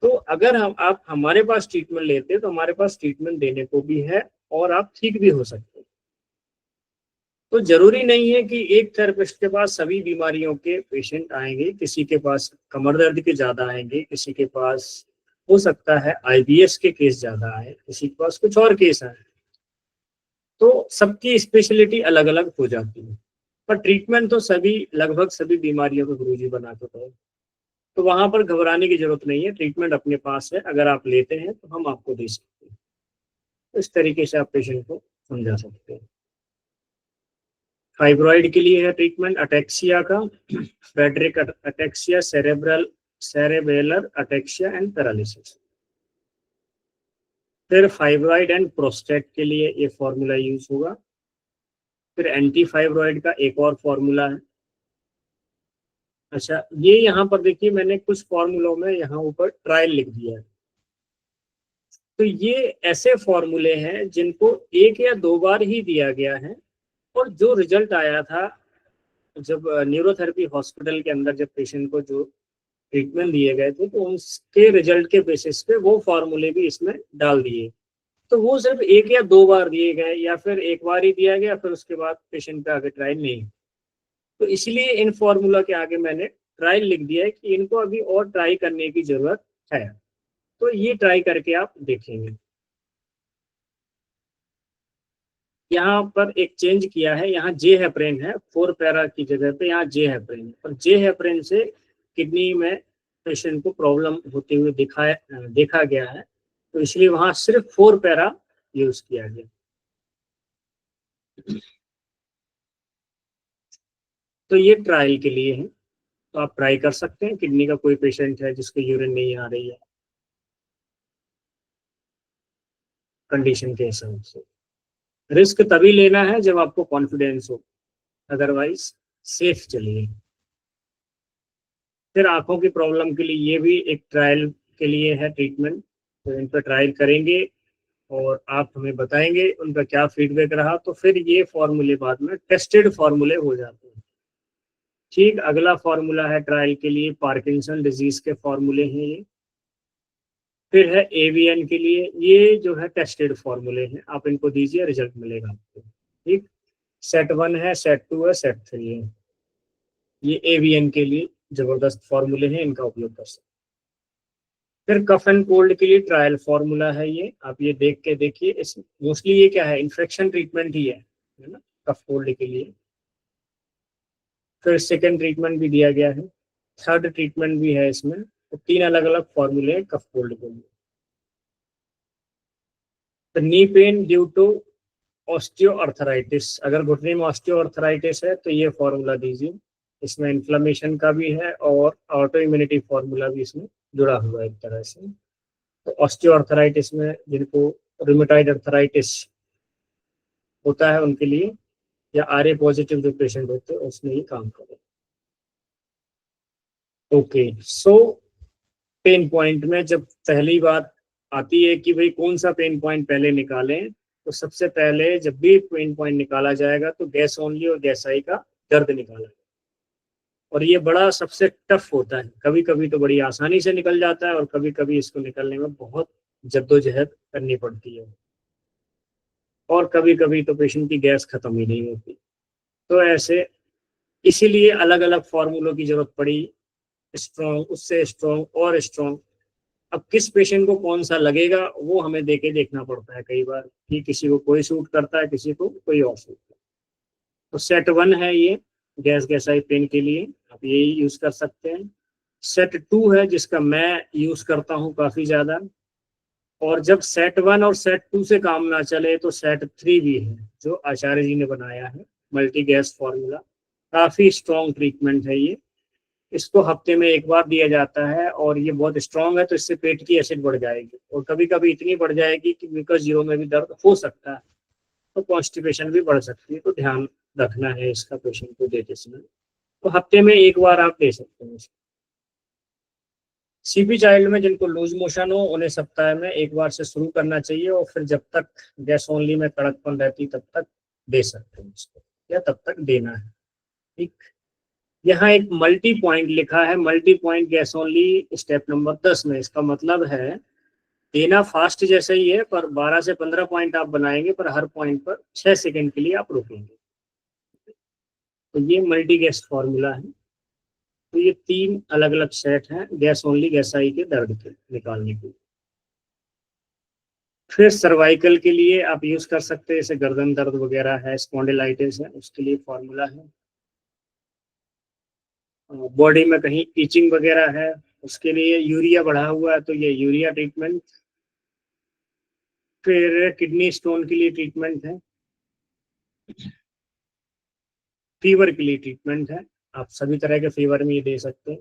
तो अगर हम आप हमारे पास ट्रीटमेंट लेते तो हमारे पास ट्रीटमेंट देने को भी है और आप ठीक भी हो सकते हैं। तो जरूरी नहीं है कि एक थेरेपिस्ट के पास सभी बीमारियों के पेशेंट आएंगे। किसी के पास कमर दर्द के ज्यादा आएंगे, किसी के पास हो सकता है आईबीएस के केस ज्यादा आए, किसी के पास कुछ और केस आए। तो सबकी स्पेशलिटी अलग अलग हो जाती है, पर ट्रीटमेंट तो सभी लगभग सभी बीमारियों को गुरुजी बना के दो। तो वहां पर घबराने की जरूरत नहीं है, ट्रीटमेंट अपने पास है, अगर आप लेते हैं तो हम आपको दे सकते हैं। तो इस तरीके से आप पेशेंट को समझा सकते हैं। फाइब्रॉइड के लिए है ट्रीटमेंट अटेक्सिया का, Friedreich ataxia, cerebellar ataxia and paralysis. फिर फाइब्रॉइड एंड प्रोस्टेट के लिए ये फॉर्मूला यूज होगा। फिर एंटी फाइब्रॉइड का एक और फॉर्मूला है। अच्छा, ये यहाँ पर देखिए मैंने कुछ फॉर्मूलों में यहाँ ऊपर ट्रायल लिख दिया है। तो ये ऐसे फॉर्मूले हैं जिनको एक या दो बार ही दिया गया है, और जो रिजल्ट आया था जब न्यूरोथेरेपी हॉस्पिटल के अंदर जब पेशेंट को जो ट्रीटमेंट दिए गए थे, तो उसके रिजल्ट के बेसिस पे वो फॉर्मूले भी इसमें डाल दिए। तो वो सिर्फ एक या दो बार दिए गए, या फिर एक बार ही दिया गया, फिर उसके बाद पेशेंट पे आगे ट्रायल नहीं। तो इसलिए इन फॉर्मूला के आगे मैंने ट्रायल लिख दिया है कि इनको अभी और ट्राई करने की जरूरत है। तो ये ट्राई करके आप देखेंगे। यहाँ पर एक चेंज किया है, यहाँ जे हेपरेन है 4 पैरा की जगह पे यहाँ जे हेपरेन है, और जे हेपरेन से किडनी में पेशेंट को प्रॉब्लम होते हुए देखा गया है, तो इसलिए वहां सिर्फ 4 पैरा यूज किया गया। तो ये ट्रायल के लिए है, तो आप ट्राई कर सकते हैं। किडनी का कोई पेशेंट है जिसको यूरिन नहीं आ रही है कंडीशन के हिसाब से, रिस्क तभी लेना है जब आपको कॉन्फिडेंस हो, अदरवाइज सेफ चलिए। फिर आंखों की प्रॉब्लम के लिए ये भी एक ट्रायल के लिए है ट्रीटमेंट, तो इन पर ट्रायल करेंगे और आप हमें बताएंगे उनका क्या फीडबैक रहा, तो फिर ये फॉर्मूले बाद में टेस्टेड फॉर्मूले हो जाते हैं। ठीक, अगला फॉर्मूला है ट्रायल के लिए पार्किंसन डिजीज के फॉर्मूले हैं ये। फिर है एवीएन के लिए, ये जो है टेस्टेड फॉर्मूले हैं, आप इनको दीजिए, रिजल्ट मिलेगा आपको। ठीक, सेट 1 है, सेट 2 है, सेट 3 है, ये एवीएन के लिए जबरदस्त फॉर्मूले हैं, इनका उपयोग कर सकते हैं। फिर कफ एंड कोल्ड के लिए ट्रायल फॉर्मूला है ये, आप ये देख के देखिए। इस मोस्टली ये क्या है, इन्फेक्शन ट्रीटमेंट ही है ना, कफ कोल्ड के लिए। फिर सेकेंड ट्रीटमेंट भी दिया गया है, थर्ड ट्रीटमेंट भी है इसमें, तो 3 अलग अलग फॉर्मूले हैं कफ कोल्ड के लिए। तो knee pain due to osteoarthritis, अगर घुटने में ऑस्टियोआर्थराइटिस है तो ये फॉर्मूला दीजिए। इसमें इन्फ्लेमेशन का भी है और ऑटो इम्यूनिटी फॉर्मूला भी इसमें जुड़ा हुआ है एक तरह से। तो ऑस्टियोआर्थराइटिस में जिनको रूमेटॉइड अर्थराइटिस होता है उनके लिए, या आरए पॉजिटिव जो पेशेंट होते हैं उसमें ये काम करे। ओके, सो पेन पॉइंट में जब पहली बात आती है कि भाई कौन सा पेन पॉइंट पहले निकालें, तो सबसे पहले जब भी पेन पॉइंट निकाला जाएगा तो गैस ओनली और गैस आई का दर्द निकाला जाएगा, और ये बड़ा सबसे टफ होता है। कभी कभी तो बड़ी आसानी से निकल जाता है और कभी कभी इसको निकलने में बहुत जद्दोजहद करनी पड़ती है, और कभी कभी तो पेशेंट की गैस खत्म ही नहीं होती। तो ऐसे इसीलिए अलग अलग फॉर्मूलों की जरूरत पड़ी, स्ट्रॉन्ग, उससे स्ट्रॉन्ग और स्ट्रॉन्ग। अब किस पेशेंट को कौन सा लगेगा वो हमें देके देखना पड़ता है कई बार, कि किसी को कोई सूट करता है, किसी को कोई और सूट करता है। तो सेट 1 है ये गैसाई पेन के लिए, आप यही यूज कर सकते हैं। सेट 2 है जिसका मैं यूज करता हूँ काफी ज्यादा, और जब सेट 1 और सेट 2 से काम ना चले तो सेट 3 भी है जो आचार्य जी ने बनाया है, मल्टी गैस फॉर्मूला। काफी स्ट्रॉन्ग ट्रीटमेंट है ये, इसको हफ्ते में एक बार दिया जाता है, और ये बहुत स्ट्रांग है, तो इससे पेट की एसिड बढ़ जाएगी, और कभी कभी इतनी बढ़ जाएगी कि म्यूकस जीरो में भी दर्द हो सकता है, तो कॉन्स्टिपेशन भी बढ़ सकती है। तो ध्यान रखना है इसका पेशेंट को देते समय, तो हफ्ते में एक बार आप दे सकते हैं। सीपी चाइल्ड में जिनको लूज मोशन हो उन्हें सप्ताह में एक बार से शुरू करना चाहिए, और फिर जब तक गैस ओनली में कड़कपन रहती तब तक दे सकते हैं उसको, या तब तक देना है। ठीक, यहाँ एक मल्टी पॉइंट लिखा है, multi point gas only step number 10 में, इसका मतलब है देना फास्ट जैसे ही है, पर 12 से 15 पॉइंट आप बनाएंगे, पर हर पॉइंट पर 6 सेकंड के लिए आप रुकेंगे। तो ये मल्टी गैस फॉर्मूला है। तो ये 3 अलग अलग सेट हैं गैस ओनली गैस आई के दर्द के निकालने के लिए। फिर सर्वाइकल के लिए आप यूज कर सकते हैं, जैसे गर्दन दर्द वगैरह है, स्पॉन्डिलाइटिस है, उसके लिए फॉर्मूला है। बॉडी में कहीं ईचिंग वगैरह है उसके लिए यूरिया बढ़ा हुआ है तो ये यूरिया ट्रीटमेंट। फिर किडनी स्टोन के लिए ट्रीटमेंट है, फीवर के लिए ट्रीटमेंट है, आप सभी तरह के फीवर में ये दे सकते हैं।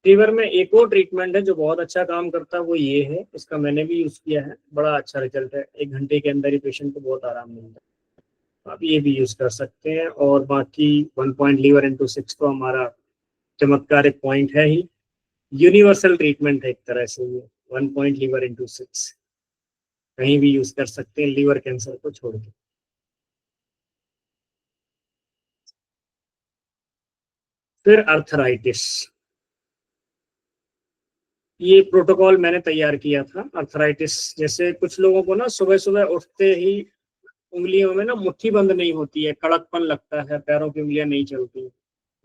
फीवर में एक और ट्रीटमेंट है जो बहुत अच्छा काम करता है, वो ये है, इसका मैंने भी यूज किया है, बड़ा अच्छा रिजल्ट है, 1 घंटे के अंदर ही पेशेंट को बहुत आराम मिलता है, आप ये भी यूज कर सकते हैं। और बाकी 1 पॉइंट लीवर इंटू 6 तो हमारा चमत्कारिक पॉइंट है ही, यूनिवर्सल ट्रीटमेंट है एक तरह से ये, 1 पॉइंट लीवर इंटू 6 कहीं भी यूज कर सकते हैं लीवर कैंसर को छोड़ के। फिर अर्थराइटिस, ये प्रोटोकॉल मैंने तैयार किया था। अर्थराइटिस जैसे कुछ लोगों को ना सुबह सुबह उठते ही उंगलियों में ना मुट्ठी बंद नहीं होती है, कड़कपन लगता है, पैरों की उंगलियां नहीं चलती,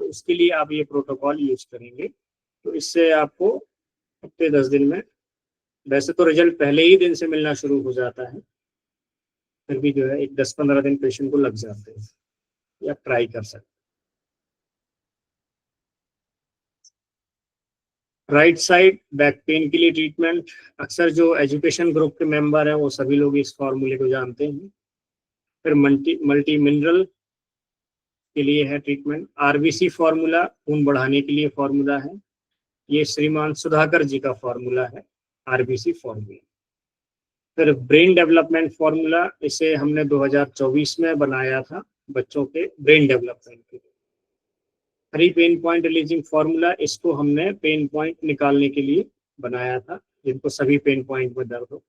तो उसके लिए आप ये प्रोटोकॉल यूज करेंगे, तो इससे आपको हफ्ते 10 दिन में वैसे तो रिजल्ट पहले ही दिन से मिलना शुरू हो जाता है, फिर भी जो है एक 10-15 दिन पेशेंट को लग जाते हैं, या ट्राई कर सकते। राइट साइड बैक पेन के लिए ट्रीटमेंट, अक्सर जो एजुकेशन ग्रुप के मेंबर हैं वो सभी लोग इस फॉर्मूले को जानते हैं। फिर मल्टी मिनरल के लिए है ट्रीटमेंट। आरबीसी फॉर्मूला खून बढ़ाने के लिए फॉर्मूला है, ये श्रीमान सुधाकर जी का फॉर्मूला है, आरबीसी फॉर्मूला। फिर ब्रेन डेवलपमेंट फॉर्मूला, इसे हमने 2024 में बनाया था बच्चों के ब्रेन डेवलपमेंट के लिए। 3 पेन पॉइंट रिलीजिंग फॉर्मूला, इसको हमने पेन पॉइंट निकालने के लिए बनाया था, जिनको सभी पेन पॉइंट में दर्द हो।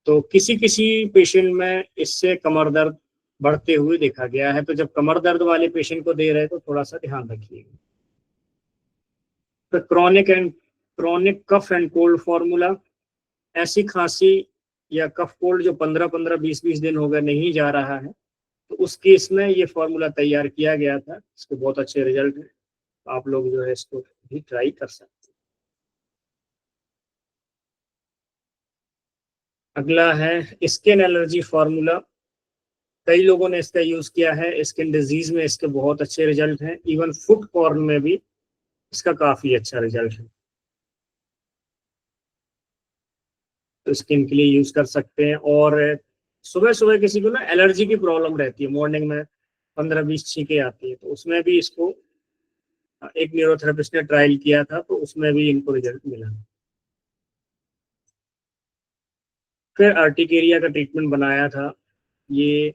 तो किसी किसी पेशेंट में इससे कमर दर्द बढ़ते हुए देखा गया है, तो जब कमर दर्द वाले पेशेंट को दे रहे तो थोड़ा सा ध्यान रखिएगा। तो chronic cough and cold formula, ऐसी खांसी या कफ कोल्ड जो 15-15, 20-20 दिन हो गए नहीं जा रहा है, तो उस केस में ये फॉर्मूला तैयार किया गया था, इसके बहुत अच्छे रिजल्ट हैं, आप लोग जो है इसको भी ट्राई कर सकते हैं। अगला है स्किन एलर्जी फॉर्मूला, कई लोगों ने इसका यूज किया है स्किन डिजीज में, इसके बहुत अच्छे रिजल्ट हैं, इवन फुट कॉर्न में भी इसका काफी अच्छा रिजल्ट है, तो स्किन के लिए यूज कर सकते हैं। और सुबह सुबह किसी को ना एलर्जी की प्रॉब्लम रहती है, मॉर्निंग में 15-20 छींके आती है, तो उसमें भी इसको एक न्यूरोथेरेपिस्ट ने ट्रायल किया था, तो उसमें भी इनको रिजल्ट मिला। फिर अर्टिकेरिया का ट्रीटमेंट बनाया था, ये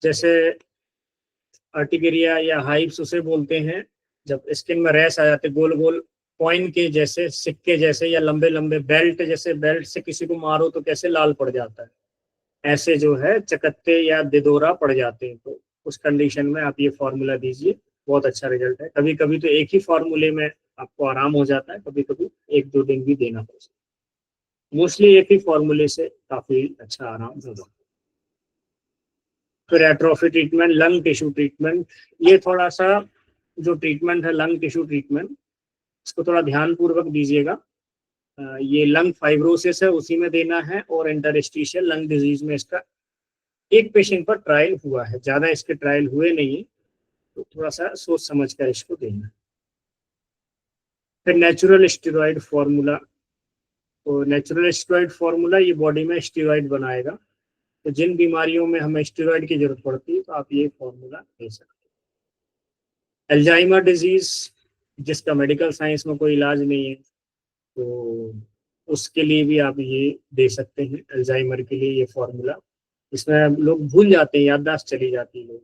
जैसे अर्टिकेरिया या हाइव्स उसे बोलते हैं, जब स्किन में रैश आ जाते गोल गोल कॉइन के जैसे, सिक्के जैसे, या लंबे लंबे बेल्ट जैसे, बेल्ट से किसी को मारो तो कैसे लाल पड़ जाता है, ऐसे जो है चकत्ते या दिदोरा पड़ जाते हैं, तो उस कंडीशन में आप ये फॉर्मूला दीजिए, बहुत अच्छा रिजल्ट है। कभी कभी तो एक ही फॉर्मूले में आपको आराम हो जाता है, कभी कभी 1-2 दिन भी देना पड़ सकता है, मोस्टली एक ही फॉर्मूले से काफी अच्छा आराम हो जाता है। फिर atrophy treatment, lung tissue treatment, ये थोड़ा सा जो ट्रीटमेंट है लंग टिश्यू ट्रीटमेंट, इसको थोड़ा ध्यान पूर्वक दीजिएगा। ये लंग फाइब्रोसिस है उसी में देना है, और इंटरस्टिशियल लंग डिजीज में इसका एक पेशेंट पर ट्रायल हुआ है, ज्यादा इसके ट्रायल हुए नहीं है, तो थोड़ा सा सोच समझ कर इसको देना है। फिर नेचुरल स्टेरॉइड फार्मूला, तो नेचुरल स्टेरॉइड फार्मूला ये बॉडी में स्टेरॉइड बनाएगा, तो जिन बीमारियों में हमें स्टेरॉइड की जरूरत पड़ती है तो आप ये फार्मूला दे सकते हैं। अल्जाइमर डिजीज, जिसका मेडिकल साइंस में कोई इलाज नहीं है, तो उसके लिए भी आप ये दे सकते हैं, अल्जाइमर के लिए ये फॉर्मूला, इसमें लोग भूल जाते हैं, याददाश्त चली जाती है लोग।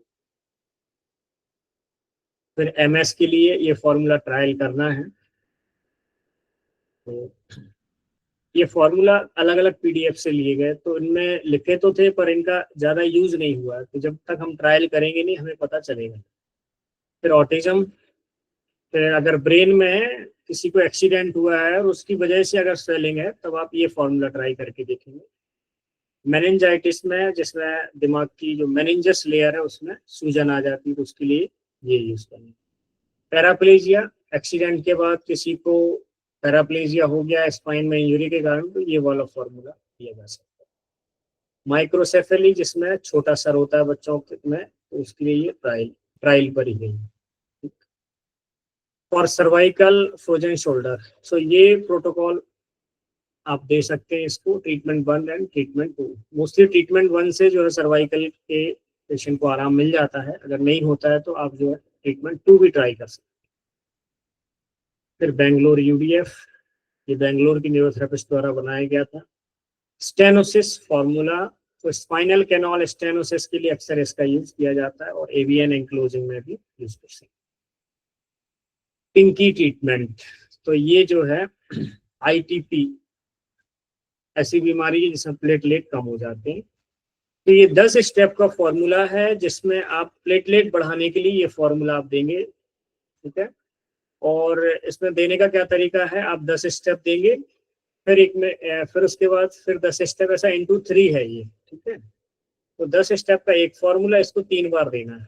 फिर एमएस के लिए ये फॉर्मूला ट्रायल करना है, तो ये फॉर्मूला अलग अलग पीडीएफ से लिए गए, तो इनमें लिखे तो थे पर इनका ज्यादा यूज नहीं हुआ, तो जब तक हम ट्रायल करेंगे नहीं हमें पता चलेगा। फिर ऑटिज्म, फिर अगर ब्रेन में किसी को एक्सीडेंट हुआ है और उसकी वजह से अगर स्वेलिंग है, तब आप ये फॉर्मूला ट्राई करके देखेंगे। मेनिंजाइटिस में, जिसमें दिमाग की जो मेनिंजस लेयर है उसमें सूजन आ जाती है, तो उसके लिए ये यूज करेंगे। पैराप्लेजिया, एक्सीडेंट के बाद किसी को पैराप्लेजिया हो गया स्पाइन में इंजरी के कारण, तो ये वाला फॉर्मूला दिया जा सकता है। माइक्रोसेफेली, जिसमें छोटा सर होता है बच्चों में, तो उसके लिए ये ट्रायल पर ही गई। और सर्वाइकल फ्रोजन शोल्डर, सो ये प्रोटोकॉल आप दे सकते हैं इसको, treatment 1 and treatment 2। Mostly treatment 1 से जो है सर्वाइकल के पेशेंट को आराम मिल जाता है, अगर नहीं होता है तो आप जो है ट्रीटमेंट 2 भी ट्राई कर सकते हैं। फिर बेंगलोर यूडीएफ, ये बेंगलोर की न्यूरोथेरेपिस्ट द्वारा बनाया गया था। स्टेनोसिस फॉर्मूला, तो स्पाइनल कैनाल स्टेनोसिस के लिए अक्सर इसका यूज किया जाता है, और एवियन एंक्लोजिंग में भी यूज कर सकते हैं। पिंकी ट्रीटमेंट, तो ये जो है आईटीपी, ऐसी बीमारी है जिसमें प्लेटलेट कम हो जाते हैं, तो ये 10 स्टेप का फॉर्मूला है, जिसमें आप प्लेटलेट बढ़ाने के लिए ये फॉर्मूला आप देंगे, ठीक है। और इसमें देने का क्या तरीका है, आप 10 स्टेप देंगे, फिर एक में फिर उसके बाद फिर 10 स्टेप, ऐसा इंटू 3 है ये, ठीक है। तो 10 स्टेप का एक फॉर्मूला, इसको 3 बार देना है।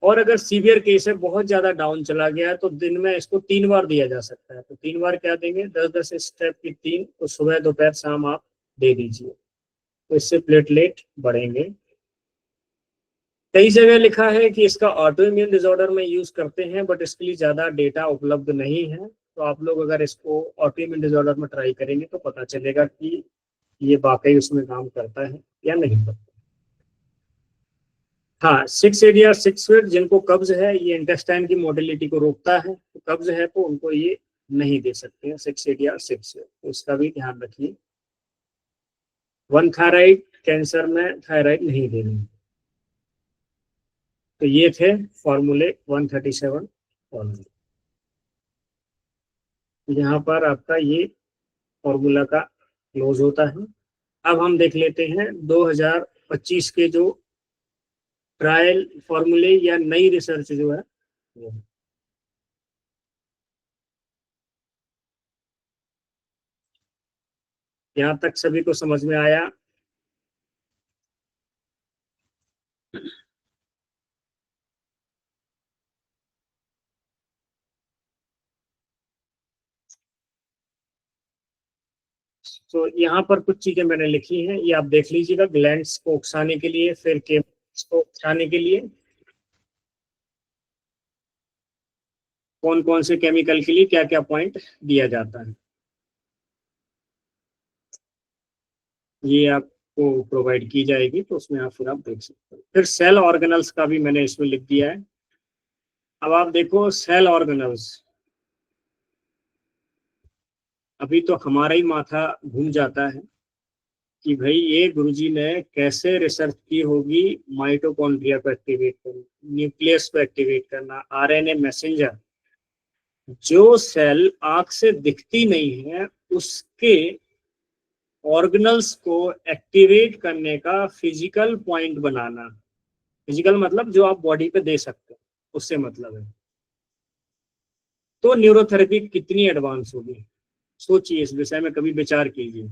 और अगर सीवियर केस है, बहुत ज्यादा डाउन चला गया है, तो दिन में इसको 3 बार दिया जा सकता है। तो 3 बार क्या देंगे, 10-10 स्टेप की 3, तो सुबह दोपहर शाम आप दे दीजिए, तो इससे प्लेटलेट बढ़ेंगे। कई जगह लिखा है कि इसका ऑटो इम्यून डिसऑर्डर में यूज करते हैं, बट इसके लिए ज्यादा डेटा उपलब्ध नहीं है। तो आप लोग अगर इसको ऑटो इम्यून डिसऑर्डर में ट्राई करेंगे तो पता चलेगा कि ये वाकई उसमें काम करता है या नहीं करता। हाँ, 6-8 या 6 फीट जिनको कब्ज है, ये इंटेस्टाइन की मोटिलिटी को रोकता है, तो कब्ज है तो उनको ये नहीं दे सकते हैं 6-8 या 6 फीट, तो इसका भी ध्यान रखिए। 1 थायराइड कैंसर में थायराइड नहीं देनी। तो ये थे फॉर्मूले 137 फॉर्मूले। यहाँ पर आपका ये फॉर्मूला का क्लोज होता है। अब हम देख लेते हैं 2025 के जो ट्रायल फॉर्मूले या नई रिसर्च जो है। यहाँ तक सभी को समझ में आया? तो यहाँ पर कुछ चीजें मैंने लिखी हैं, ये आप देख लीजिएगा। ग्लैंड्स को उकसाने के लिए, फिर केमिकल्स को उकसाने के लिए, कौन कौन से केमिकल के लिए क्या क्या पॉइंट दिया जाता है, ये आपको प्रोवाइड की जाएगी, तो उसमें आप फिर आप देख सकते हैं। फिर सेल ऑर्गेनल्स का भी मैंने इसमें लिख दिया है। अब आप देखो सेल ऑर्गेनल्स, अभी तो हमारा ही माथा घूम जाता है कि भाई ये गुरुजी ने कैसे रिसर्च की होगी माइटोकॉन्ड्रिया को एक्टिवेट करना, न्यूक्लियस को एक्टिवेट करना, आरएनए मैसेंजर। जो सेल आंख से दिखती नहीं है उसके ऑर्गेनल्स को एक्टिवेट करने का फिजिकल पॉइंट बनाना। फिजिकल मतलब जो आप बॉडी पे दे सकते हो, उससे मतलब है। तो न्यूरोथेरेपी कितनी एडवांस होगी, सोचिए, इस विषय में कभी विचार कीजिए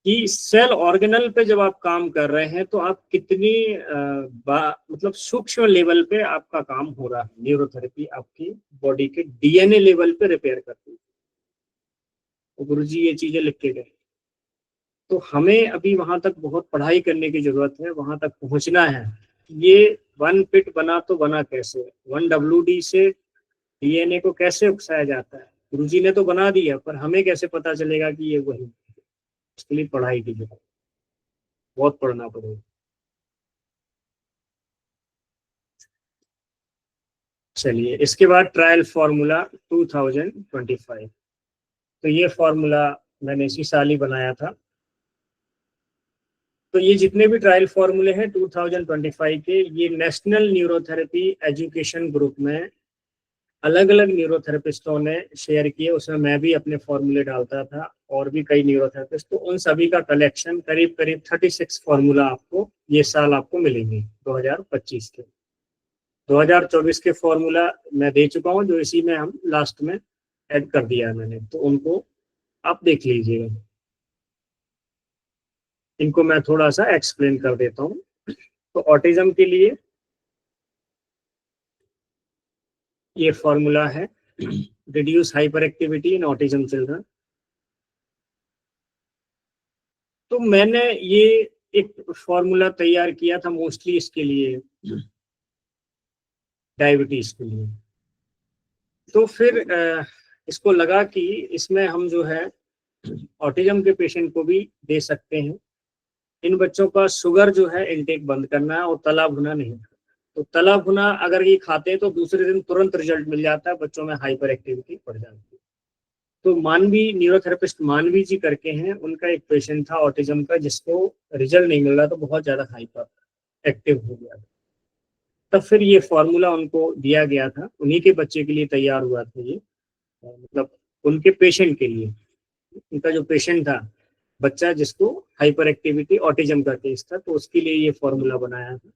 कि सेल ऑर्गेनल पे जब आप काम कर रहे हैं तो आप कितनी मतलब सूक्ष्म लेवल पे आपका काम हो रहा है। न्यूरोथेरेपी आपकी बॉडी के डीएनए लेवल पे रिपेयर करती है। तो गुरुजी ये चीजें लिख के गए। तो हमें अभी वहां तक बहुत पढ़ाई करने की जरूरत है, वहां तक पहुंचना है। ये 1 पिट बना तो बना कैसे, 1 WD से डीएनए को कैसे उकसाया जाता है, गुरुजी ने तो बना दिया, पर हमें कैसे पता चलेगा कि ये वही। इसके लिए पढ़ाई की जरूरत, बहुत पढ़ना पड़ेगा। चलिए, इसके बाद ट्रायल फार्मूला 2025। तो ये फार्मूला मैंने इसी साल ही बनाया था। तो ये जितने भी ट्रायल फार्मूले हैं 2025 के, ये नेशनल न्यूरोथेरेपी एजुकेशन ग्रुप में अलग अलग न्यूरोथेरेपिस्टों ने शेयर किए। उसमें मैं भी अपने फॉर्मूले डालता था, और भी कई न्यूरोथेरेपिस्ट। तो उन सभी का कलेक्शन करीब करीब 36 फॉर्मूला आपको ये साल आपको मिलेंगे 2025 के। 2024 के फॉर्मूला मैं दे चुका हूँ, जो इसी में हम लास्ट में ऐड कर दिया है मैंने, तो उनको आप देख लीजिएगा। इनको मैं थोड़ा सा एक्सप्लेन कर देता हूँ। तो ऑटिज्म के लिए ये फॉर्मूला है, reduce hyper activity in autism children. तो मैंने ये एक फॉर्मूला तैयार किया था मोस्टली इसके लिए, डायबिटीज के लिए। तो फिर इसको लगा कि इसमें हम जो है ऑटिज्म के पेशेंट को भी दे सकते हैं। इन बच्चों का शुगर जो है इनटेक बंद करना है, और तला भुना नहीं। तो तला भुना अगर ये खाते हैं तो दूसरे दिन तुरंत रिजल्ट मिल जाता है, बच्चों में हाइपर एक्टिविटी बढ़ जाती है। तो मानवी न्यूरोथेरेपिस्ट मानवी जी करके हैं, उनका एक पेशेंट था ऑटिज्म का जिसको रिजल्ट नहीं मिल रहा, तो बहुत ज्यादा हाइपर एक्टिव हो गया। तब फिर ये फॉर्मूला उनको दिया गया था, उन्हीं के बच्चे के लिए तैयार हुआ था ये, मतलब उनके पेशेंट के लिए। उनका जो पेशेंट था, बच्चा जिसको हाइपर एक्टिविटी ऑटिज्म का केस था, तो उसके लिए ये फॉर्मूला बनाया था।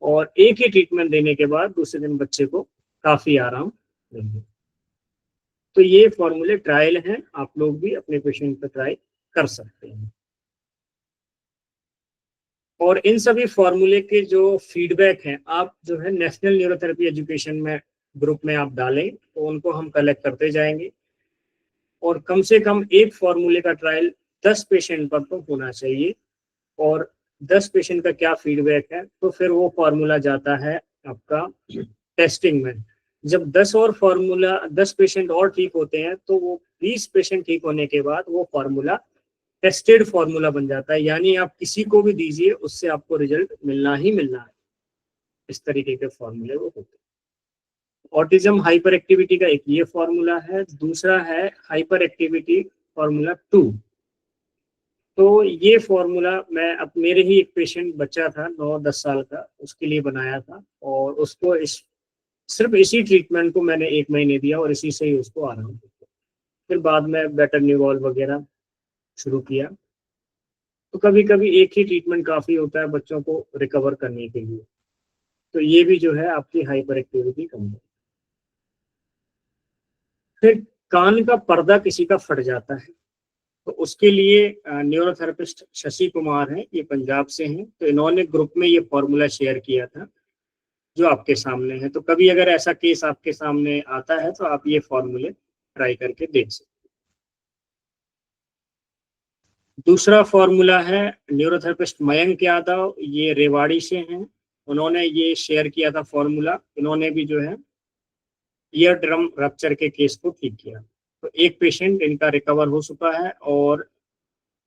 और एक ही ट्रीटमेंट देने के बाद दूसरे दिन बच्चे को काफी आराम मिल गया। तो ये फॉर्मूले ट्रायल हैं, आप लोग भी अपने पेशेंट पर ट्राई कर सकते हैं। और इन सभी फॉर्मूले के जो फीडबैक हैं आप जो है नेशनल न्यूरोथेरेपी एजुकेशन में ग्रुप में आप डालें तो उनको हम कलेक्ट करते जाएंगे। और कम से कम एक फॉर्मूले का ट्रायल 10 पेशेंट पर तो होना चाहिए। और 10 पेशेंट का क्या फीडबैक है तो फिर वो फॉर्मूला जाता है आपका टेस्टिंग में। जब 10 पेशेंट और ठीक होते हैं तो वो 20 पेशेंट ठीक होने के बाद वो फॉर्मूला टेस्टेड फॉर्मूला बन जाता है, यानी आप किसी को भी दीजिए उससे आपको रिजल्ट मिलना ही मिलना है। इस तरीके के फॉर्मूले वो होते हैं। ऑटिज्म हाइपर एक्टिविटी का एक ये फॉर्मूला है, दूसरा है हाइपर एक्टिविटी फॉर्मूला 2। तो ये फॉर्मूला मैं अब मेरे ही एक पेशेंट बच्चा था 9-10 साल का, उसके लिए बनाया था और उसको सिर्फ इसी ट्रीटमेंट को मैंने 1 महीने दिया और इसी से ही उसको आराम हुआ। फिर बाद में बेटर न्यूरॉल वगैरह शुरू किया। तो कभी कभी एक ही ट्रीटमेंट काफी होता है बच्चों को रिकवर करने के लिए। तो ये भी जो है आपकी हाइपर एक्टिविटी कम है। फिर कान का पर्दा किसी का फट जाता है तो उसके लिए न्यूरोथेरेपिस्ट शशि कुमार हैं, ये पंजाब से हैं। तो इन्होंने ग्रुप में ये फॉर्मूला शेयर किया था जो आपके सामने है। तो कभी अगर ऐसा केस आपके सामने आता है तो आप ये फॉर्मूले ट्राई करके देख सकते। दूसरा फॉर्मूला है न्यूरोथेरेपिस्ट मयंक यादव, ये रेवाड़ी से हैं। उन्होंने ये शेयर किया था फॉर्मूला। इन्होंने भी जो है ईयर ड्रम रप्चर के केस को ठीक किया। तो एक पेशेंट इनका रिकवर हो चुका है और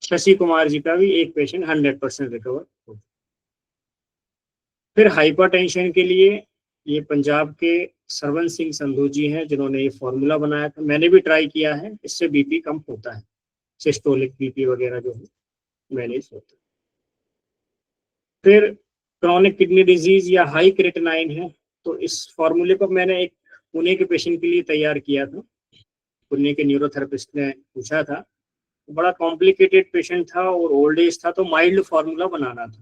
शशि कुमार जी का भी एक पेशेंट 100% रिकवर हो। फिर हाइपरटेंशन के लिए ये पंजाब के सरवन सिंह संधू जी हैं जिन्होंने ये फॉर्मूला बनाया था। मैंने भी ट्राई किया है, इससे बीपी कम होता है, सिस्टोलिक बीपी वगैरह जो है मैनेज होता है। फिर क्रॉनिक किडनी डिजीज या हाई क्रेटिनाइन है तो इस फॉर्मूले को मैंने एक पुणे के पेशेंट के लिए तैयार किया था। पुणे के न्यूरोथेरेपिस्ट ने पूछा था, बड़ा कॉम्प्लिकेटेड पेशेंट था और ओल्ड एज था तो माइल्ड फार्मूला बनाना था।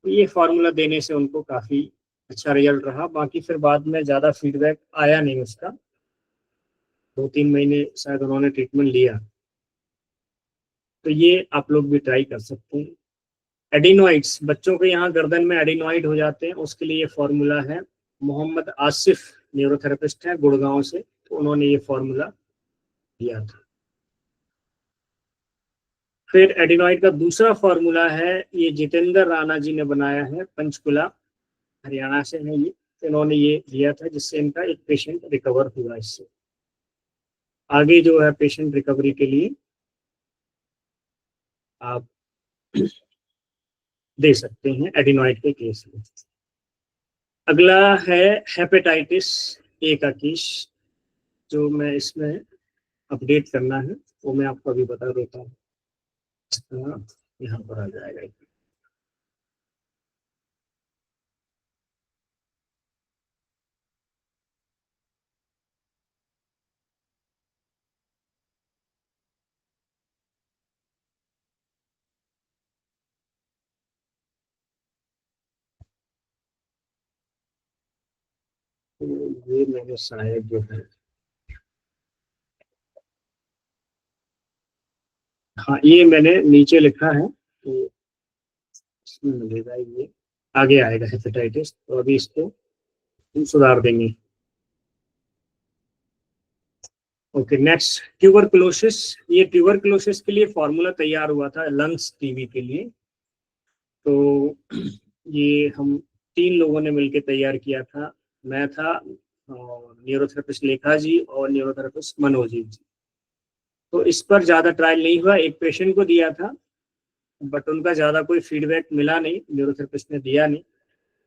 तो ये फार्मूला देने से उनको काफी अच्छा रिजल्ट रहा। बाकी फिर बाद में ज्यादा फीडबैक आया नहीं उसका, 2-3 महीने शायद उन्होंने ट्रीटमेंट लिया। तो ये आप लोग भी ट्राई कर सकते हैं। एडिनोइड्स, बच्चों के यहाँ गर्दन में एडिनोइड हो जाते हैं, उसके लिए ये फॉर्मूला है। मोहम्मद आसिफ न्यूरोथेरेपिस्ट है गुड़गांव से, तो उन्होंने ये फॉर्मूला दिया था। फिर एडिनोइड का दूसरा फॉर्मूला है, ये जितेंद्र राणा जी ने बनाया है, पंचकुला हरियाणा से है ये। इन्होंने ये दिया था जिससे इनका एक पेशेंट रिकवर हुआ। इससे आगे जो है पेशेंट रिकवरी के लिए आप दे सकते हैं एडिनोइड के केस में। अगला है हेपेटाइटिस ए का केस, जो मैं इसमें अपडेट करना है वो मैं आपको अभी बता देता हूँ। यहाँ पर आ जाएगा। तो ये मैंने शायद जो है, हाँ ये मैंने नीचे लिखा है तो इसमें मिलेगा, ये आगे आएगा हेपेटाइटिस। तो अभी इसको हम सुधार देंगे। Okay, next tuberculosis. ये ट्यूबरकुलोसिस के लिए फॉर्मूला तैयार हुआ था लंग्स टीबी के लिए। तो ये हम 3 लोगों ने मिलकर तैयार किया था। मैं था और न्यूरोथेरेपिस्ट लेखा जी और न्यूरोथेरेपिस्ट मनोज जी। तो इस पर ज्यादा ट्रायल नहीं हुआ, एक पेशेंट को दिया था बट उनका ज्यादा कोई फीडबैक मिला नहीं, न्यूरोथेरेपिस्ट ने दिया नहीं।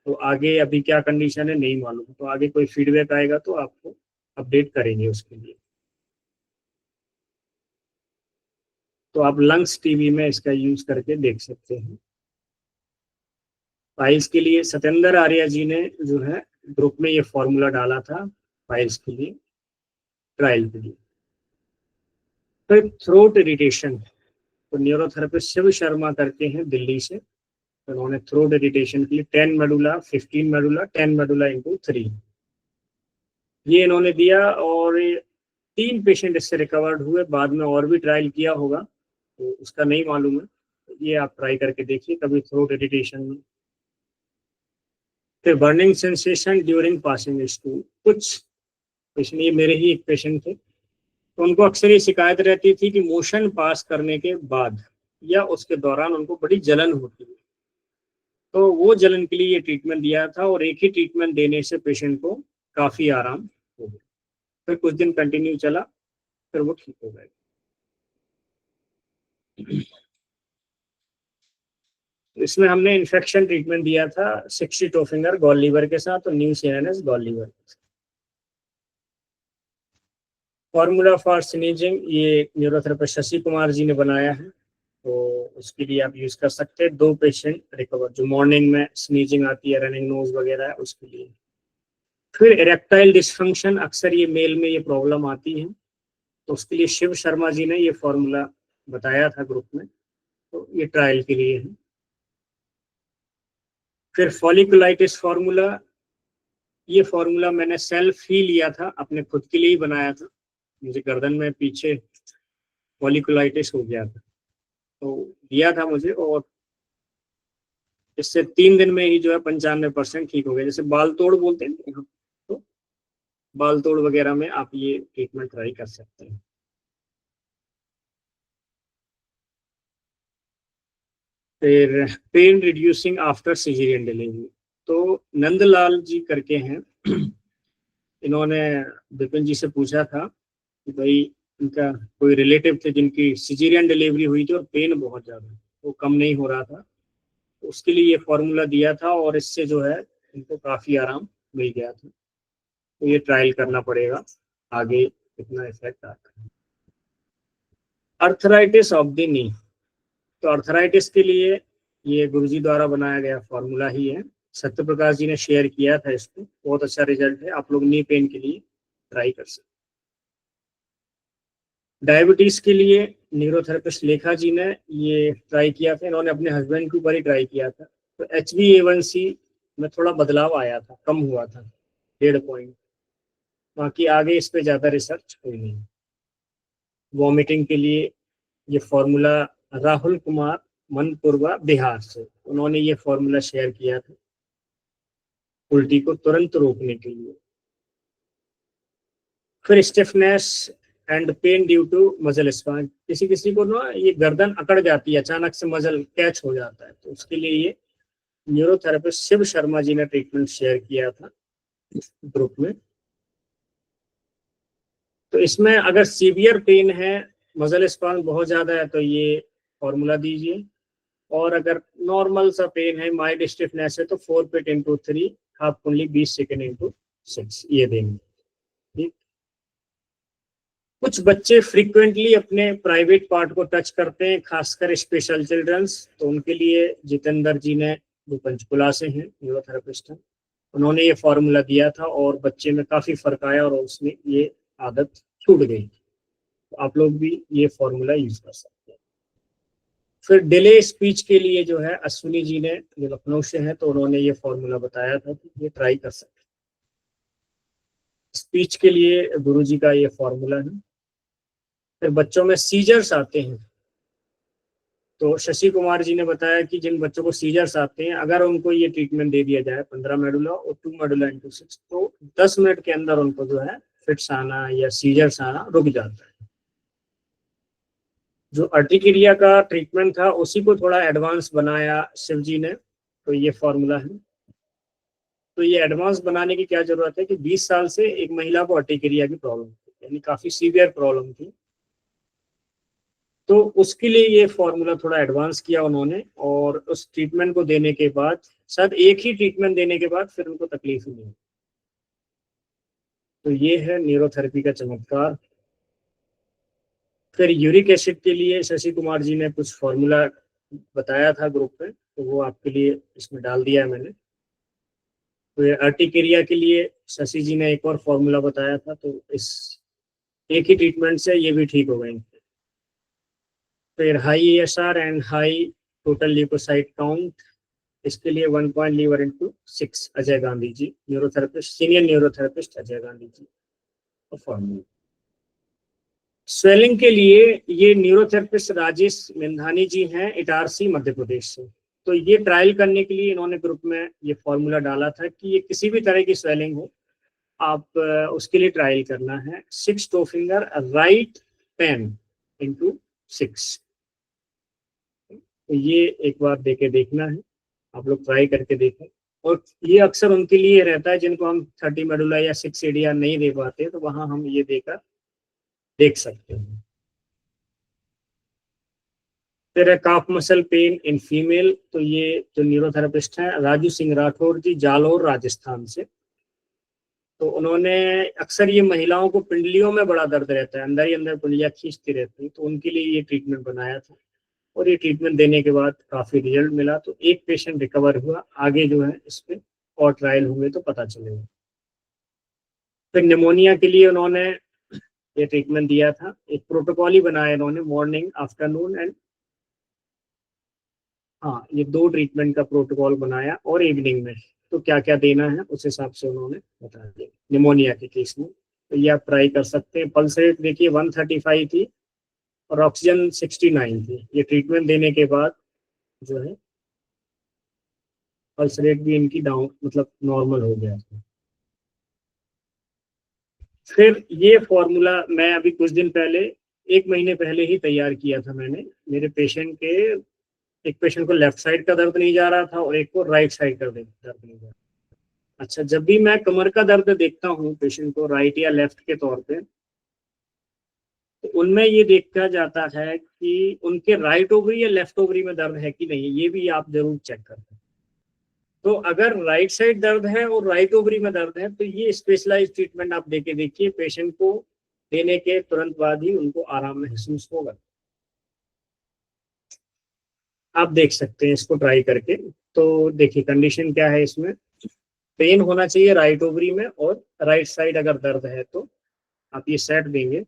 तो आगे अभी क्या कंडीशन है नहीं मालूम, तो आगे कोई फीडबैक आएगा तो आपको अपडेट करेंगे उसके लिए। तो आप लंग्स टीवी में इसका यूज करके देख सकते हैं। फाइल्स के लिए सत्येंद्र आर्या जी ने जो है ग्रुप में ये फॉर्मूला डाला था फाइल्स के लिए, ट्रायल के लिए। फिर थ्रोट इरिटेशन, तो न्यूरोथेरेपिस्ट शिव शर्मा करके हैं दिल्ली से। तो उन्होंने थ्रोट इरिटेशन के लिए 10 मेडुला 15 मेडुला 10 मेडुला इंटू 3 ये इन्होंने दिया और 3 पेशेंट इससे रिकवर्ड हुए। बाद में और भी ट्रायल किया होगा तो उसका नहीं मालूम है। ये आप ट्राई करके देखिए कभी थ्रोट इरिटेशन में। फिर burning sensation during passing stool, कुछ पेशेंट, ये मेरे ही एक पेशेंट थे, तो उनको अक्सर ये शिकायत रहती थी कि मोशन पास करने के बाद या उसके दौरान उनको बड़ी जलन होती है। तो वो जलन के लिए ये ट्रीटमेंट दिया था और एक ही ट्रीटमेंट देने से पेशेंट को काफी आराम हो गया। फिर कुछ दिन कंटिन्यू चला, फिर वो ठीक हो गए। इसमें हमने इन्फेक्शन ट्रीटमेंट दिया था 62 फिंगर गॉल लीवर के साथ और new CNS gall liver. Formula for sneezing ये न्यूरोथेरेपिस्ट शशि कुमार जी ने बनाया है, तो उसके लिए आप यूज कर सकते हैं। 2 पेशेंट रिकवर जो मॉर्निंग में स्नीजिंग आती है, रनिंग नोज वगैरह है, उसके लिए। फिर इरेक्टाइल डिस्फंक्शन, अक्सर ये मेल में ये प्रॉब्लम आती है, तो उसके लिए शिव शर्मा जी ने ये फॉर्मूला बताया था ग्रुप में, तो ये ट्रायल के लिए है। फिर फॉलिकुलाइटिस फार्मूला, ये फार्मूला मैंने सेल्फ ही लिया था, अपने खुद के लिए ही बनाया था। मुझे गर्दन में पीछे फॉलिकुलाइटिस हो गया था, तो दिया था मुझे, और इससे 3 दिन में ही जो है 95% ठीक हो गया। जैसे बाल तोड़ बोलते हैं, तो बाल तोड़ वगैरह में आप ये ट्रीटमेंट ट्राई कर सकते हैं। फिर pain reducing after caesarean delivery, तो नंदलाल जी करके हैं, इन्होंने विपिन जी से पूछा था कि भाई इनका कोई रिलेटिव थे जिनकी सिजेरियन डिलीवरी हुई थी और पेन बहुत ज़्यादा, वो कम नहीं हो रहा था, तो उसके लिए ये फॉर्मूला दिया था और इससे जो है इनको काफ़ी आराम मिल गया था। तो ये ट्रायल करना पड़ेगा आगे कितना इफेक्ट आता है। अर्थराइटिस ऑफ द नी, तो अर्थराइटिस के लिए ये गुरुजी द्वारा बनाया गया फॉर्मूला ही है। सत्य प्रकाश जी ने शेयर किया था इसको, बहुत अच्छा रिजल्ट है, आप लोग नी पेन के लिए ट्राई कर सकते। डायबिटीज के लिए न्यूरोथेरेपिस्ट लेखा जी ने ये ट्राई किया था, इन्होंने अपने हस्बैंड के ऊपर ही ट्राई किया था, तो HbA1c में थोड़ा बदलाव आया था, कम हुआ था 1.5 पॉइंट। बाकी आगे इस पे ज्यादा रिसर्च हुई नहीं। वॉमिटिंग के लिए ये फॉर्मूला राहुल कुमार मनपुरवा बिहार से, उन्होंने ये फॉर्मूला शेयर किया था उल्टी को तुरंत रोकने के लिए। फिर stiffness and pain due to muscle spasm, किसी किसी को ना ये गर्दन अकड़ जाती है, अचानक से मसल कैच हो जाता है, तो उसके लिए ये न्यूरोथेरेपिस्ट शिव शर्मा जी ने ट्रीटमेंट शेयर किया था ग्रुप में। तो इसमें अगर सीवियर पेन है, मसल स्पान बहुत ज्यादा है, तो ये फॉर्मूला दीजिए, और अगर नॉर्मल सा पेन है, माइल्ड स्टिफनेस है, तो 4 पिट इंटू 3 हाफ कुंडली 20 सेकेंड इंटू 6 ये देंगे। ठीक। कुछ बच्चे फ्रीक्वेंटली अपने प्राइवेट पार्ट को टच करते हैं, खासकर स्पेशल चिल्ड्रंस, तो उनके लिए जितेंद्र जी ने, जो पंचकुला से हैं, न्यूरोथेरेपिस्ट हैं, उन्होंने ये फॉर्मूला दिया था और बच्चे में काफी फर्क आया और उसमें ये आदत छूट गई। तो आप लोग भी ये फॉर्मूला यूज कर सकते हैं। फिर डिले स्पीच के लिए जो है अश्विनी जी ने, जो लखनऊ से हैं, तो उन्होंने ये फॉर्मूला बताया था कि ये ट्राई कर सकते हैं। स्पीच के लिए गुरु जी का ये फॉर्मूला है। फिर बच्चों में सीजर्स आते हैं, तो शशि कुमार जी ने बताया कि जिन बच्चों को सीजर्स आते हैं, अगर उनको ये ट्रीटमेंट दे दिया जाए 15 मेडुला और 2 मेडुला इंटू 6, तो 10 मिनट के अंदर उनको जो है फिट्स आना या सीजर्स आना रुक जाता है। जो अर्टिकेरिया का ट्रीटमेंट था उसी को थोड़ा एडवांस बनाया शिव जी ने, तो ये फॉर्मूला है। तो ये एडवांस बनाने की क्या जरूरत है कि 20 साल से एक महिला को अर्टिकेरिया की प्रॉब्लम थी, यानी काफी सीवियर प्रॉब्लम थी, तो उसके लिए ये फॉर्मूला थोड़ा एडवांस किया उन्होंने, और उस ट्रीटमेंट को देने के बाद, शायद एक ही ट्रीटमेंट देने के बाद फिर उनको तकलीफ ही नहीं। तो ये है न्यूरोथेरेपी का चमत्कार। फिर यूरिक एसिड के लिए शशि कुमार जी ने कुछ फॉर्मूला बताया था ग्रुप में, तो वो आपके लिए इसमें डाल दिया है मैंने। तो अर्टिकेरिया के लिए शशि जी ने एक और फॉर्मूला बताया था, तो इस एक ही ट्रीटमेंट से ये भी ठीक हो गए। फिर high ESR and high total leukocyte count, इसके लिए 1 point liver into 6 Ajay Gandhi ji, neurotherapist, senior neurotherapist Ajay Gandhi ji का फॉर्मूला। स्वेलिंग के लिए ये न्यूरोथेरेपिस्ट राजेश मेंधानी जी हैं, इटारसी मध्य प्रदेश से। तो ये ट्रायल करने के लिए इन्होंने ग्रुप में ये फॉर्मूला डाला था कि ये किसी भी तरह की स्वेलिंग हो, आप उसके लिए ट्रायल करना है। 6 टो फिंगर राइट 10 इंटू 6। तो ये एक बार देके देखना है, आप लोग ट्राई करके देखें। और ये अक्सर उनके लिए रहता है जिनको हम 30 मेडुला या 6 एडिया नहीं दे पाते, तो वहां हम ये देकर देख सकते हैं। फिर है calf muscle pain in female. तो ये जो न्यूरोथेरेपिस्ट हैं राजू सिंह राठौर जी, जालोर राजस्थान से। तो उन्होंने अक्सर ये महिलाओं को पिंडलियों में बड़ा दर्द रहता है, अंदर ही अंदर पिंडलियां खींचती रहती, तो उनके लिए ये ट्रीटमेंट बनाया था। और ये ट्रीटमेंट देने के बाद काफी रिजल्ट मिला। तो एक पेशेंट रिकवर हुआ, आगे जो है इस पे और ट्रायल होंगे तो पता चलेगा। फिर निमोनिया के लिए उन्होंने ये ट्रीटमेंट दिया था, एक प्रोटोकॉल ही बनाया इन्होंने, मॉर्निंग आफ्टरनून एंड, हाँ ये 2 ट्रीटमेंट का प्रोटोकॉल बनाया और इवनिंग में तो क्या क्या देना है उस हिसाब से उन्होंने बता दिया निमोनिया के केस में। तो ये आप ट्राई कर सकते हैं। पल्स रेट देखिए 135 थी और ऑक्सीजन 69 थी। ये ट्रीटमेंट देने के बाद जो है पल्स रेट भी इनकी डाउन, मतलब नॉर्मल हो गया था। फिर ये फॉर्मूला मैं अभी कुछ दिन पहले, 1 महीने पहले ही तैयार किया था मैंने। मेरे पेशेंट के, एक पेशेंट को लेफ्ट साइड का दर्द नहीं जा रहा था और एक को राइट साइड का दर्द नहीं जा रहा। अच्छा, जब भी मैं कमर का दर्द देखता हूँ पेशेंट को राइट या लेफ्ट के तौर पे, तो उनमें ये देखा जाता है कि उनके राइट ओवरी या लेफ्ट ओवरी में दर्द है कि नहीं, ये भी आप जरूर चेक करते हैं। तो अगर राइट साइड दर्द है और राइट ओवरी में दर्द है तो ये स्पेशलाइज्ड ट्रीटमेंट आप देके देखिए, पेशेंट को देने के तुरंत बाद ही उनको आराम महसूस होगा। आप देख सकते हैं इसको ट्राई करके। तो देखिए कंडीशन क्या है इसमें, पेन होना चाहिए राइट ओवरी में और राइट साइड अगर दर्द है तो आप ये सेट देंगे।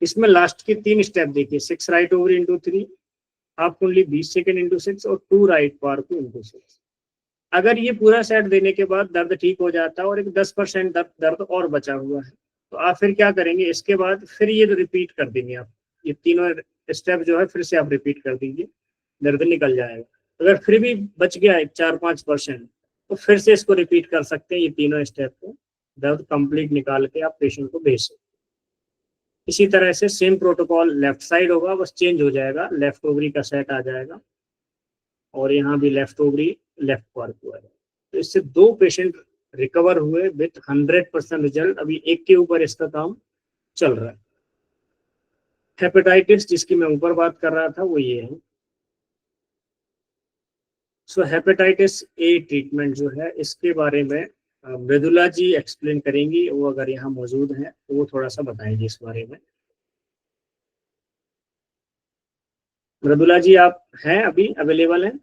इसमें लास्ट के 3 स्टेप देखिए, 6 राइट ओवरी इंटू 3, हाफ कुंडली 20 सेकेंड इंटू 6 और 2 राइट पार्क इंटू 6। अगर ये पूरा सेट देने के बाद दर्द ठीक हो जाता है और एक 10% दर्द और बचा हुआ है, तो आप फिर क्या करेंगे, इसके बाद फिर ये रिपीट कर देंगे आप। ये तीनों स्टेप जो है फिर से आप रिपीट कर दीजिए, दर्द निकल जाएगा। अगर फिर भी बच गया है 4-5%, तो फिर से इसको रिपीट कर सकते हैं, ये तीनों स्टेप को, दर्द कंप्लीट निकाल के आप पेशेंट को भेज सकते हैं। इसी तरह से सेम प्रोटोकॉल लेफ्ट साइड होगा, बस चेंज हो जाएगा, लेफ्ट ओवरी का सेट आ जाएगा और यहाँ भी लेफ्ट ओवरी लेफ्ट पार्क हुआ है। तो इससे 2 पेशेंट रिकवर हुए विथ 100% रिजल्ट। अभी एक के ऊपर इसका काम चल रहा है। हेपेटाइटिस जिसकी मैं ऊपर बात कर रहा था वो ये है। सो हेपेटाइटिस ए ट्रीटमेंट जो है इसके बारे में मृदुला जी एक्सप्लेन करेंगी, वो अगर यहाँ मौजूद है तो वो थोड़ा सा बताएंगे इस बारे में। मृदुला जी आप हैं, अभी अवेलेबल हैं?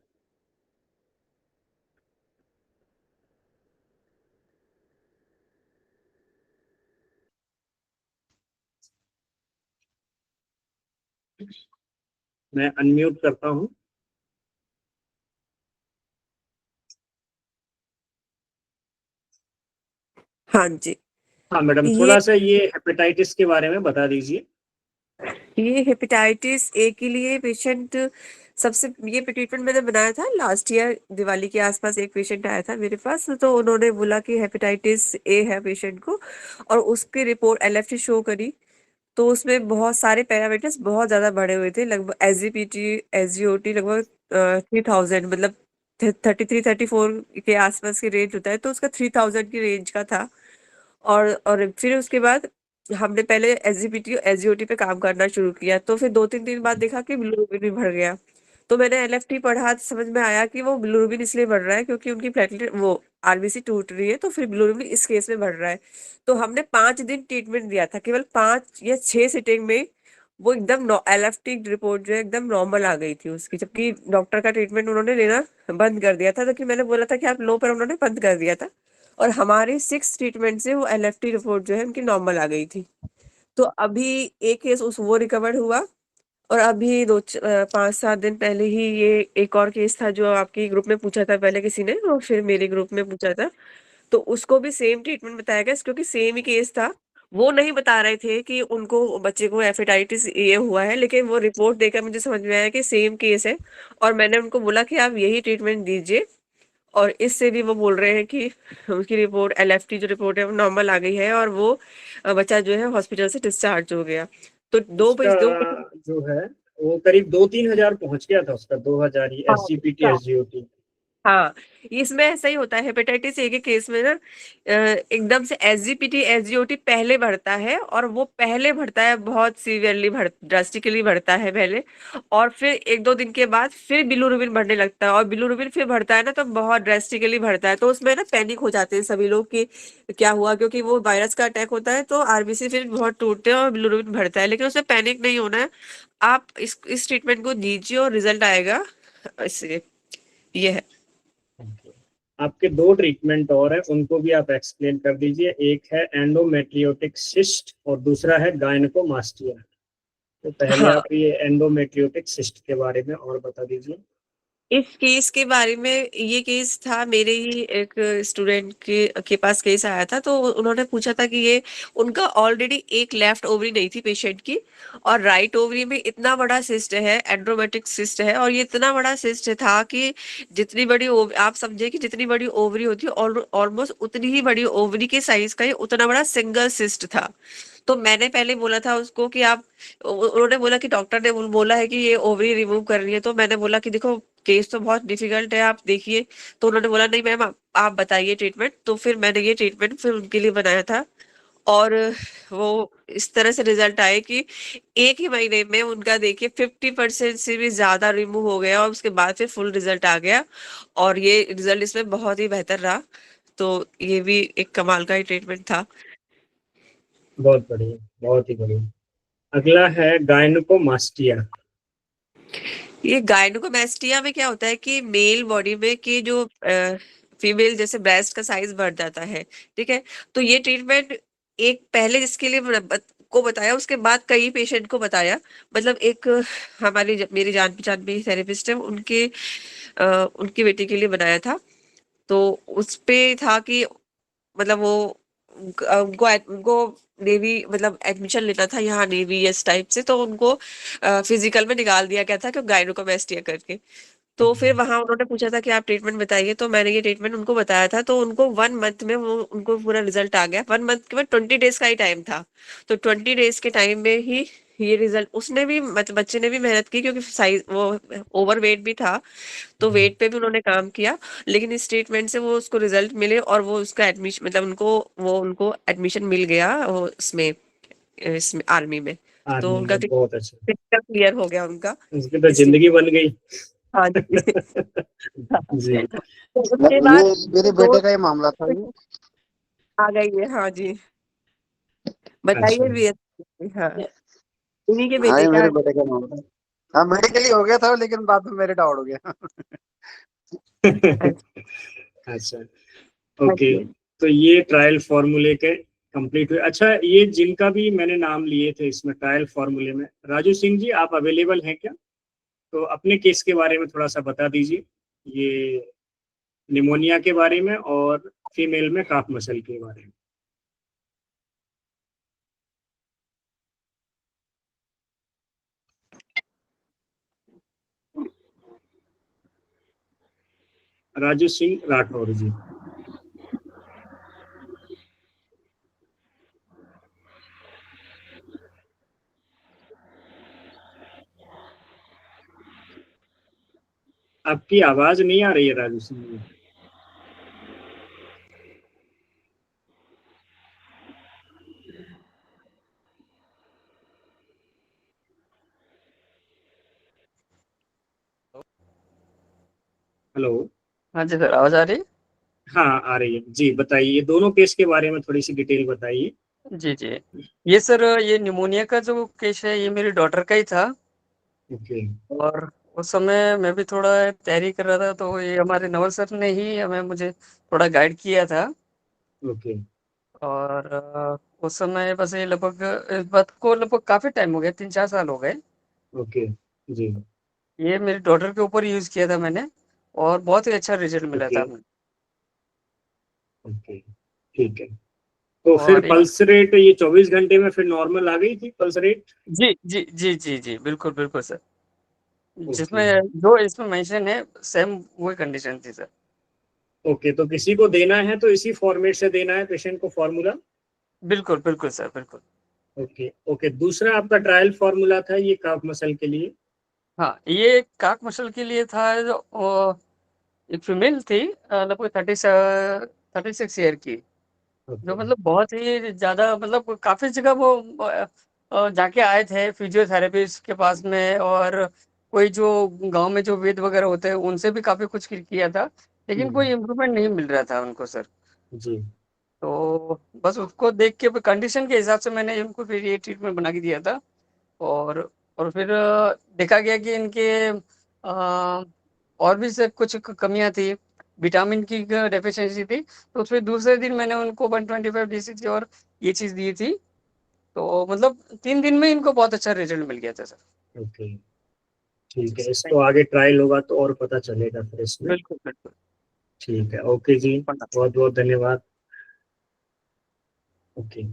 मैं अनम्यूट करता हूँ। हाँ जी। हाँ मैडम, ये थोड़ा सा ये हेपेटाइटिस के बारे में बता दीजिए। ये हेपेटाइटिस ए के लिए पेशेंट सबसे, ये ट्रीटमेंट मैंने बनाया था लास्ट ईयर दिवाली के आसपास। एक पेशेंट आया था मेरे पास, तो उन्होंने बोला कि हेपेटाइटिस ए है पेशेंट को, और उसकी रिपोर्ट एलएफटी शो करी। तो उसमें बहुत सारे पैरामीटर्स बहुत ज्यादा बढ़े हुए थे, लगभग एसजीपीटी एसजीओटी लगभग 3000, मतलब 33-34 के आसपास की रेंज होता है, तो उसका 3000 की रेंज का था। और फिर उसके बाद हमने पहले एसजीपीटी एसजीओटी पे काम करना शुरू किया, तो फिर 2-3 दिन बाद देखा कि बिलिरुबिन भी बढ़ गया। तो मैंने एलएफटी पढ़ा तो समझ में आया कि वो बिलिरुबिन इसलिए बढ़ रहा है क्योंकि उनकी प्लेटलेट वो आरबीसी टूट रही है, तो फिर बिलिरुबिन इस केस में बढ़ रहा है। तो हमने 5 दिन ट्रीटमेंट दिया था, केवल 5 या 6 सिटिंग में वो एकदम एलएफटी रिपोर्ट जो है एकदम नॉर्मल आ गई थी उसकी, जबकि डॉक्टर का ट्रीटमेंट उन्होंने लेना बंद कर दिया था, तो कि मैंने बोला था कि आप लो, पर उन्होंने बंद कर दिया था। और हमारे 6 ट्रीटमेंट से वो एलएफटी रिपोर्ट जो है उनकी नॉर्मल आ गई थी। तो अभी एक केस उस वो रिकवर हुआ, और अभी 5-7 दिन पहले ही ये एक और केस था जो आपके ग्रुप में पूछा था पहले किसी ने, और फिर मेरे ग्रुप में पूछा था, तो उसको भी सेम ट्रीटमेंट बताया गया क्योंकि सेम ही केस था। वो नहीं बता रहे थे कि उनको बच्चे को हेपेटाइटिस ए हुआ है, लेकिन वो रिपोर्ट देखकर मुझे समझ में आया कि सेम केस है। और मैंने उनको बोला कि आप यही ट्रीटमेंट दीजिए, और इससे भी वो बोल रहे हैं कि उसकी रिपोर्ट, एलएफटी जो रिपोर्ट है वो नॉर्मल आ गई है, और वो बच्चा जो है हॉस्पिटल से डिस्चार्ज हो गया। तो उसका दो जो है वो करीब 2-3 हजार पहुंच गया था, उसका 2 हजार ही, हाँ, SGPT SGOT। हाँ, इसमें ऐसा ही होता है हेपेटाइटिस ए के केस में ना, एकदम से एसजीपीटी एसजीओटी पहले बढ़ता है, और वो पहले बढ़ता है बहुत सीवियरली, ड्रास्टिकली बढ़ता है पहले, और फिर एक दो दिन के बाद फिर बिलिरुबिन बढ़ने लगता है, और बिलिरुबिन फिर बढ़ता है ना तो बहुत ड्रास्टिकली बढ़ता है। तो उसमें ना पैनिक हो जाते हैं सभी लोग कि क्या हुआ, क्योंकि वो वायरस का अटैक होता है तो आरबीसी फिर बहुत टूटते हैं और बिलिरुबिन बढ़ता है, लेकिन उसमें पैनिक नहीं होना है। आप इस ट्रीटमेंट को दीजिए और रिजल्ट आएगा, इससे ये है। Okay. आपके 2 ट्रीटमेंट और है, उनको भी आप एक्सप्लेन कर दीजिए। एक है एंडोमेट्रियोटिक सिस्ट और दूसरा है गायनेकोमास्टिया। तो पहले हाँ, आप ये एंडोमेट्रियोटिक सिस्ट के बारे में और बता दीजिए। इस केस के बारे में, ये केस था मेरे ही एक स्टूडेंट के पास केस आया था। तो उन्होंने पूछा था कि ये उनका ऑलरेडी एक लेफ्ट ओवरी नहीं थी पेशेंट की, और राइट ओवरी में इतना बड़ा सिस्ट है, एंड्रोमेट्रिक सिस्ट है, और ये इतना बड़ा सिस्ट था कि जितनी बड़ी आप समझे कि जितनी बड़ी ओवरी होती है ऑलमोस्ट उतनी ही बड़ी ओवरी के साइज का ये उतना बड़ा सिंगल सिस्ट था। तो मैंने पहले बोला था उसको कि आप, उन्होंने बोला कि डॉक्टर ने बोला है कि ये ओवरी रिमूव करनी है। तो मैंने बोला कि देखो केस तो बहुत डिफिकल्ट है, आप देखिए। तो उन्होंने बोला नहीं मैम, आप बताइए ट्रीटमेंट। तो फिर मैंने ये ट्रीटमेंट फिर उनके लिए बनाया था, और वो इस तरह से रिजल्ट आए कि एक ही महीने में उनका देखिए 50% से भी ज्यादा रिमूव हो गया, और उसके बाद फिर फुल रिजल्ट आ गया, और ये रिजल्ट इसमें बहुत ही बेहतर रहा। तो ये भी एक कमाल का ही ट्रीटमेंट था। बहुत बढ़िया, बहुत ही बढ़िया। अगला है गायनेकोमास्टिया। ये गायनेकोमेस्टिया में क्या होता है कि मेल बॉडी में कि जो फीमेल जैसे ब्रेस्ट का साइज बढ़ जाता है, ठीक है। तो ये ट्रीटमेंट एक पहले जिसके लिए को बताया, उसके बाद कई पेशेंट को बताया। मतलब एक मेरी जान पहचान में थेरेपिस्ट है, उनकी बेटी के लिए बनाया था। तो उस पे था कि मतलब वो उनको नेवी मतलब एडमिशन लेना था यहाँ नेवी एस टाइप से, तो उनको फिजिकल में निकाल दिया गया था कि गायनेकोमेस्टिया करके। तो फिर वहां उन्होंने पूछा था कि आप ट्रीटमेंट बताइए, तो मैंने ये ट्रीटमेंट उनको बताया था। तो उनको 1 मंथ में वो उनको पूरा रिजल्ट आ गया। 1 मंथ के बाद 20 डेज का ही टाइम था। तो 20 डेज के टाइम में ही ये रिजल्ट, उसने भी बच्चे ने भी मेहनत की, क्योंकि साइज वो ओवर वेट भी था, तो वेट पे भी उन्होंने काम किया। लेकिन इस ट्रीटमेंट से वो उसको रिजल्ट मिले, और वो उसका एडमिशन मतलब उनको एडमिशन मिल गया वो इसमें आर्मी में। तो आर्मी उनका में बहुत अच्छा। क्लियर हो गया उनका। उसकी तो इस जिंदगी बन गई। हाँ जी। हाँ। जी। तो उसके बाद ये मेरे दो बेटे का ही मामला था ये। आ गई है। हाँ जी, अच्छा। बताइए भी। हाँ, इन्हीं के हाँ बेटे ये का। मेरे बेटे का मामला था। हाँ मेडिकली हो गया था लेकिन बाद में मेरिट आउट हो गया। अच्छा। हाँ ओके। जी। तो ये ट्रायल फॉर्मूले के कंप्लीट हुए। अच्छा, ये जिनका भी मैंने नाम लिए थे इसमें ट्रायल फॉर्मूले में, राजू सिंह जी आप अवेलेबल हैं क्या? तो अपने केस के बारे में थोड़ा सा बता दीजिए, ये निमोनिया के बारे में और फीमेल में काफ मसल के बारे में। राजू सिंह राठौर जी। आपकी आवाज नहीं आ रही है राजू सिंह जी। हेलो। हाँ जी सर आवाज आ रही हाँ, आ रही है जी। बताइए, ये दोनों केस के बारे में थोड़ी सी डिटेल बताइए। है। जी जी। ये सर ये निमोनिया का जो केस है ये मेरी डॉटर का ही था। ओके। और उस समय मैं भी थोड़ा तैयारी कर रहा था तो ये हमारे नवल सर ने ही हमें मुझे थोड़ा गाइड किया था। ओके। और उस समय बस ये लगभग इस बात को लगभग काफी टाइम हो गया 3-4 साल हो गए। ओके। जी। ये मेरी डॉटर के ऊपर यूज किया था मैंने और बहुत ही अच्छा रिजल्ट मिला ओके। था हमें। ओके। ठीक है। तो फिर और पल्स रेट ये 24 घंटे में फिर नॉर्मल आ गई थी पल्स रेट? जी जी जी जी जी बिल्कुल बिल्कुल सर, ओके जिसमें जो इसमें मेंशन है सेम वही कंडीशन थी सर। ओके, तो किसी को देना है तो इसी फॉर्मेट से देना है पेशेंट को फॉर्मूला? बिल्कुल बिल्कुल सर बिल्कुल। ओके ओके, दूसरा आपका ट्रायल फॉर्मूला था ये काफ मसल के लिए? हाँ, ये काक मसल के लिए था जो एक फीमेल थी, लगभग 36 ईयर की, जो ओके मतलब बहुत ही ज़्यादा मतलब काफ़ी जगह वो जाके आए थे फिजियोथेरेपिस्ट के पास में, और कोई जो गाँव में जो वैद्य वगैरह होते हैं उनसे भी काफ़ी कुछ किया था, लेकिन कोई इम्प्रूवमेंट नहीं मिल रहा था उनको सर। जी तो बस उसको देख के कंडीशन के हिसाब से मैंने इनको फिर ये ट्रीटमेंट बना के दिया था। और फिर देखा गया कि इनके और भी से कुछ कमियां थी, विटामिन की डेफिशिएंसी थी, तो फिर दूसरे दिन मैंने उनको 125 DCG और ये चीज़ दी थी। तो मतलब 3 दिन में इनको बहुत अच्छा रिजल्ट मिल गया था सर। ओके, जी ठीक है, सर, इस थैंक तो आगे ट्रायल होगा तो और पता चलेगा फिर यू। इसमें। बिल्कुल बिल्कुल। ठीक है, ओके जी, बहुत बहुत धन्यवाद। ओके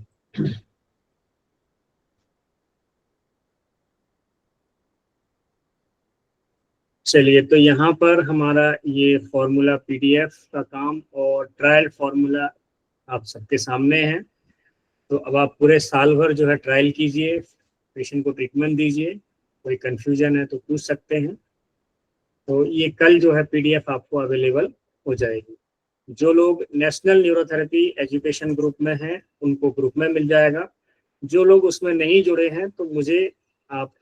चलिए, तो यहाँ पर हमारा ये फॉर्मूला पीडीएफ का काम और ट्रायल फॉर्मूला आप सबके सामने है। तो अब आप पूरे साल भर जो है ट्रायल कीजिए, पेशेंट को ट्रीटमेंट दीजिए, कोई कंफ्यूजन है तो पूछ सकते हैं। तो ये कल जो है पीडीएफ आपको अवेलेबल हो जाएगी। जो लोग नेशनल न्यूरोथेरेपी एजुकेशन ग्रुप में हैं उनको ग्रुप में मिल जाएगा। जो लोग उसमें नहीं जुड़े हैं तो मुझे आप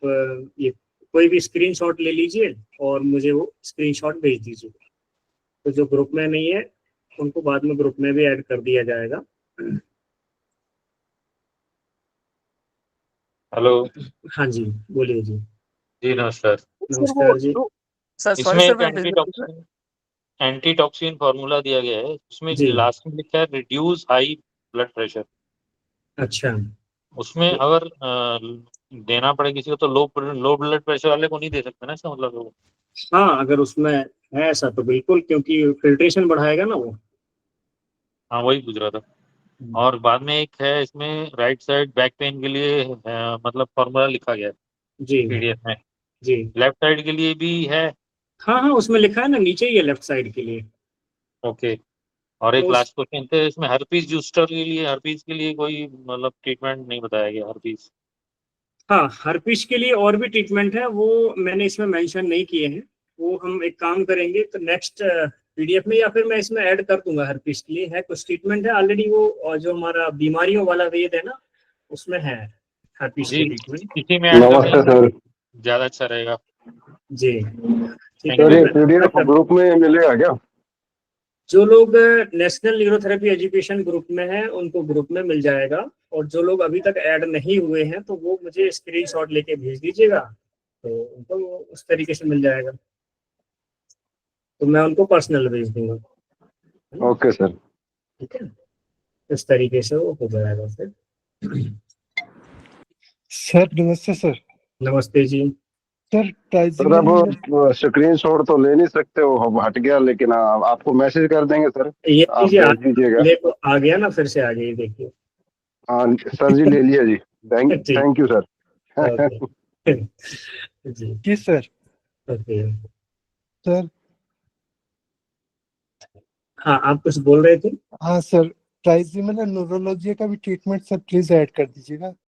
ये कोई भी स्क्रीनशॉट ले लीजिए और मुझे वो स्क्रीनशॉट भेज दीजिए। तो जो ग्रुप में नहीं है उनको बाद में ग्रुप में भी ऐड कर दिया जाएगा। हेलो हाँ जी, बोलिए जी। जी, नमस्कार। सर वो नमस्कार जी। सर सॉरी इसमें सर एक मैं बीच में पूछ रहा- एंटीटॉक्सिन फार्मूला दिया गया है, उसमें जी लास्ट में लिखा है रिड्यूस हाई ब्लड प्रेशर। अच्छा, उसमें अगर देना पड़े किसी को तो लो ब्लड प्रेशर वाले को नहीं दे सकते ना, इसका मतलब वो। हाँ अगर उसमें है ऐसा तो बिल्कुल, क्योंकि फिल्ट्रेशन बढ़ाएगा ना वो। हाँ, वही पूछ रहा था। और बाद में एक है इसमें राइट साइड बैक पेन के लिए मतलब फार्मूला लिखा गया है जी पीडीएफ में। जी, लेफ्ट साइड के लिए भी है? हाँ हाँ उसमें लिखा है ना, नीचे ही है लेफ्ट साइड के लिए। ओके। और तो एक उस लास्ट क्वेश्चन थे इसमें, हर्पीज के लिए कोई मतलब ट्रीटमेंट नहीं बताया गया, हर्पीज। हाँ, हर्पिश के लिए और भी ट्रीटमेंट है, वो मैंने इसमें मेंशन नहीं किए हैं। वो हम एक काम करेंगे तो नेक्स्ट पीडीएफ में, या फिर मैं इसमें ऐड कर दूंगा। हर्पिश के लिए है कुछ ट्रीटमेंट है ऑलरेडी वो, और जो हमारा बीमारियों वाला वेद है ना उसमें है हर्पिश जी, के ट्रीटमेंट। इसी में ऐड कर नमस्ते देंगे, सर। ज्यादा अच्छा रहेगा। जी ठीक थैंक है, यू सर तो ये सर। पीडीएफ मैं ग्रुप में मिलेगा क्या? जो लोग नेशनल न्यूरोथेरेपी एजुकेशन ग्रुप में हैं उनको ग्रुप में मिल जाएगा, और जो लोग अभी तक ऐड नहीं हुए हैं तो वो मुझे स्क्रीनशॉट लेके भेज दीजिएगा, तो उनको वो उस तरीके से मिल जाएगा। तो मैं उनको पर्सनल भेज दूंगा, है ना? Okay sir. ठीक है, इस तरीके से वो हो जाएगा फिर। सर नमस्ते सर। नमस्ते जी। सर सर ट्राइजिमिन अब स्क्रीन शॉट तो ले नहीं सकते हो, हम हट गया, लेकिन आपको मैसेज कर देंगे सर, ये आप लीजिए, भेज दीजिएगा। देखो आ गया ना, फिर से आ गई, देखिए। हाँ सर जी, ले लिया जी। ठीक, थैंक यू सर। ओके जी, की सर। ओके। सर हाँ आप कुछ बोल रहे थे? हाँ सर, ट्राइजिमिन न्यूरोलॉजी का भी ट्रीटमेंट सर प्लीज ऐड कर दीजिएगा।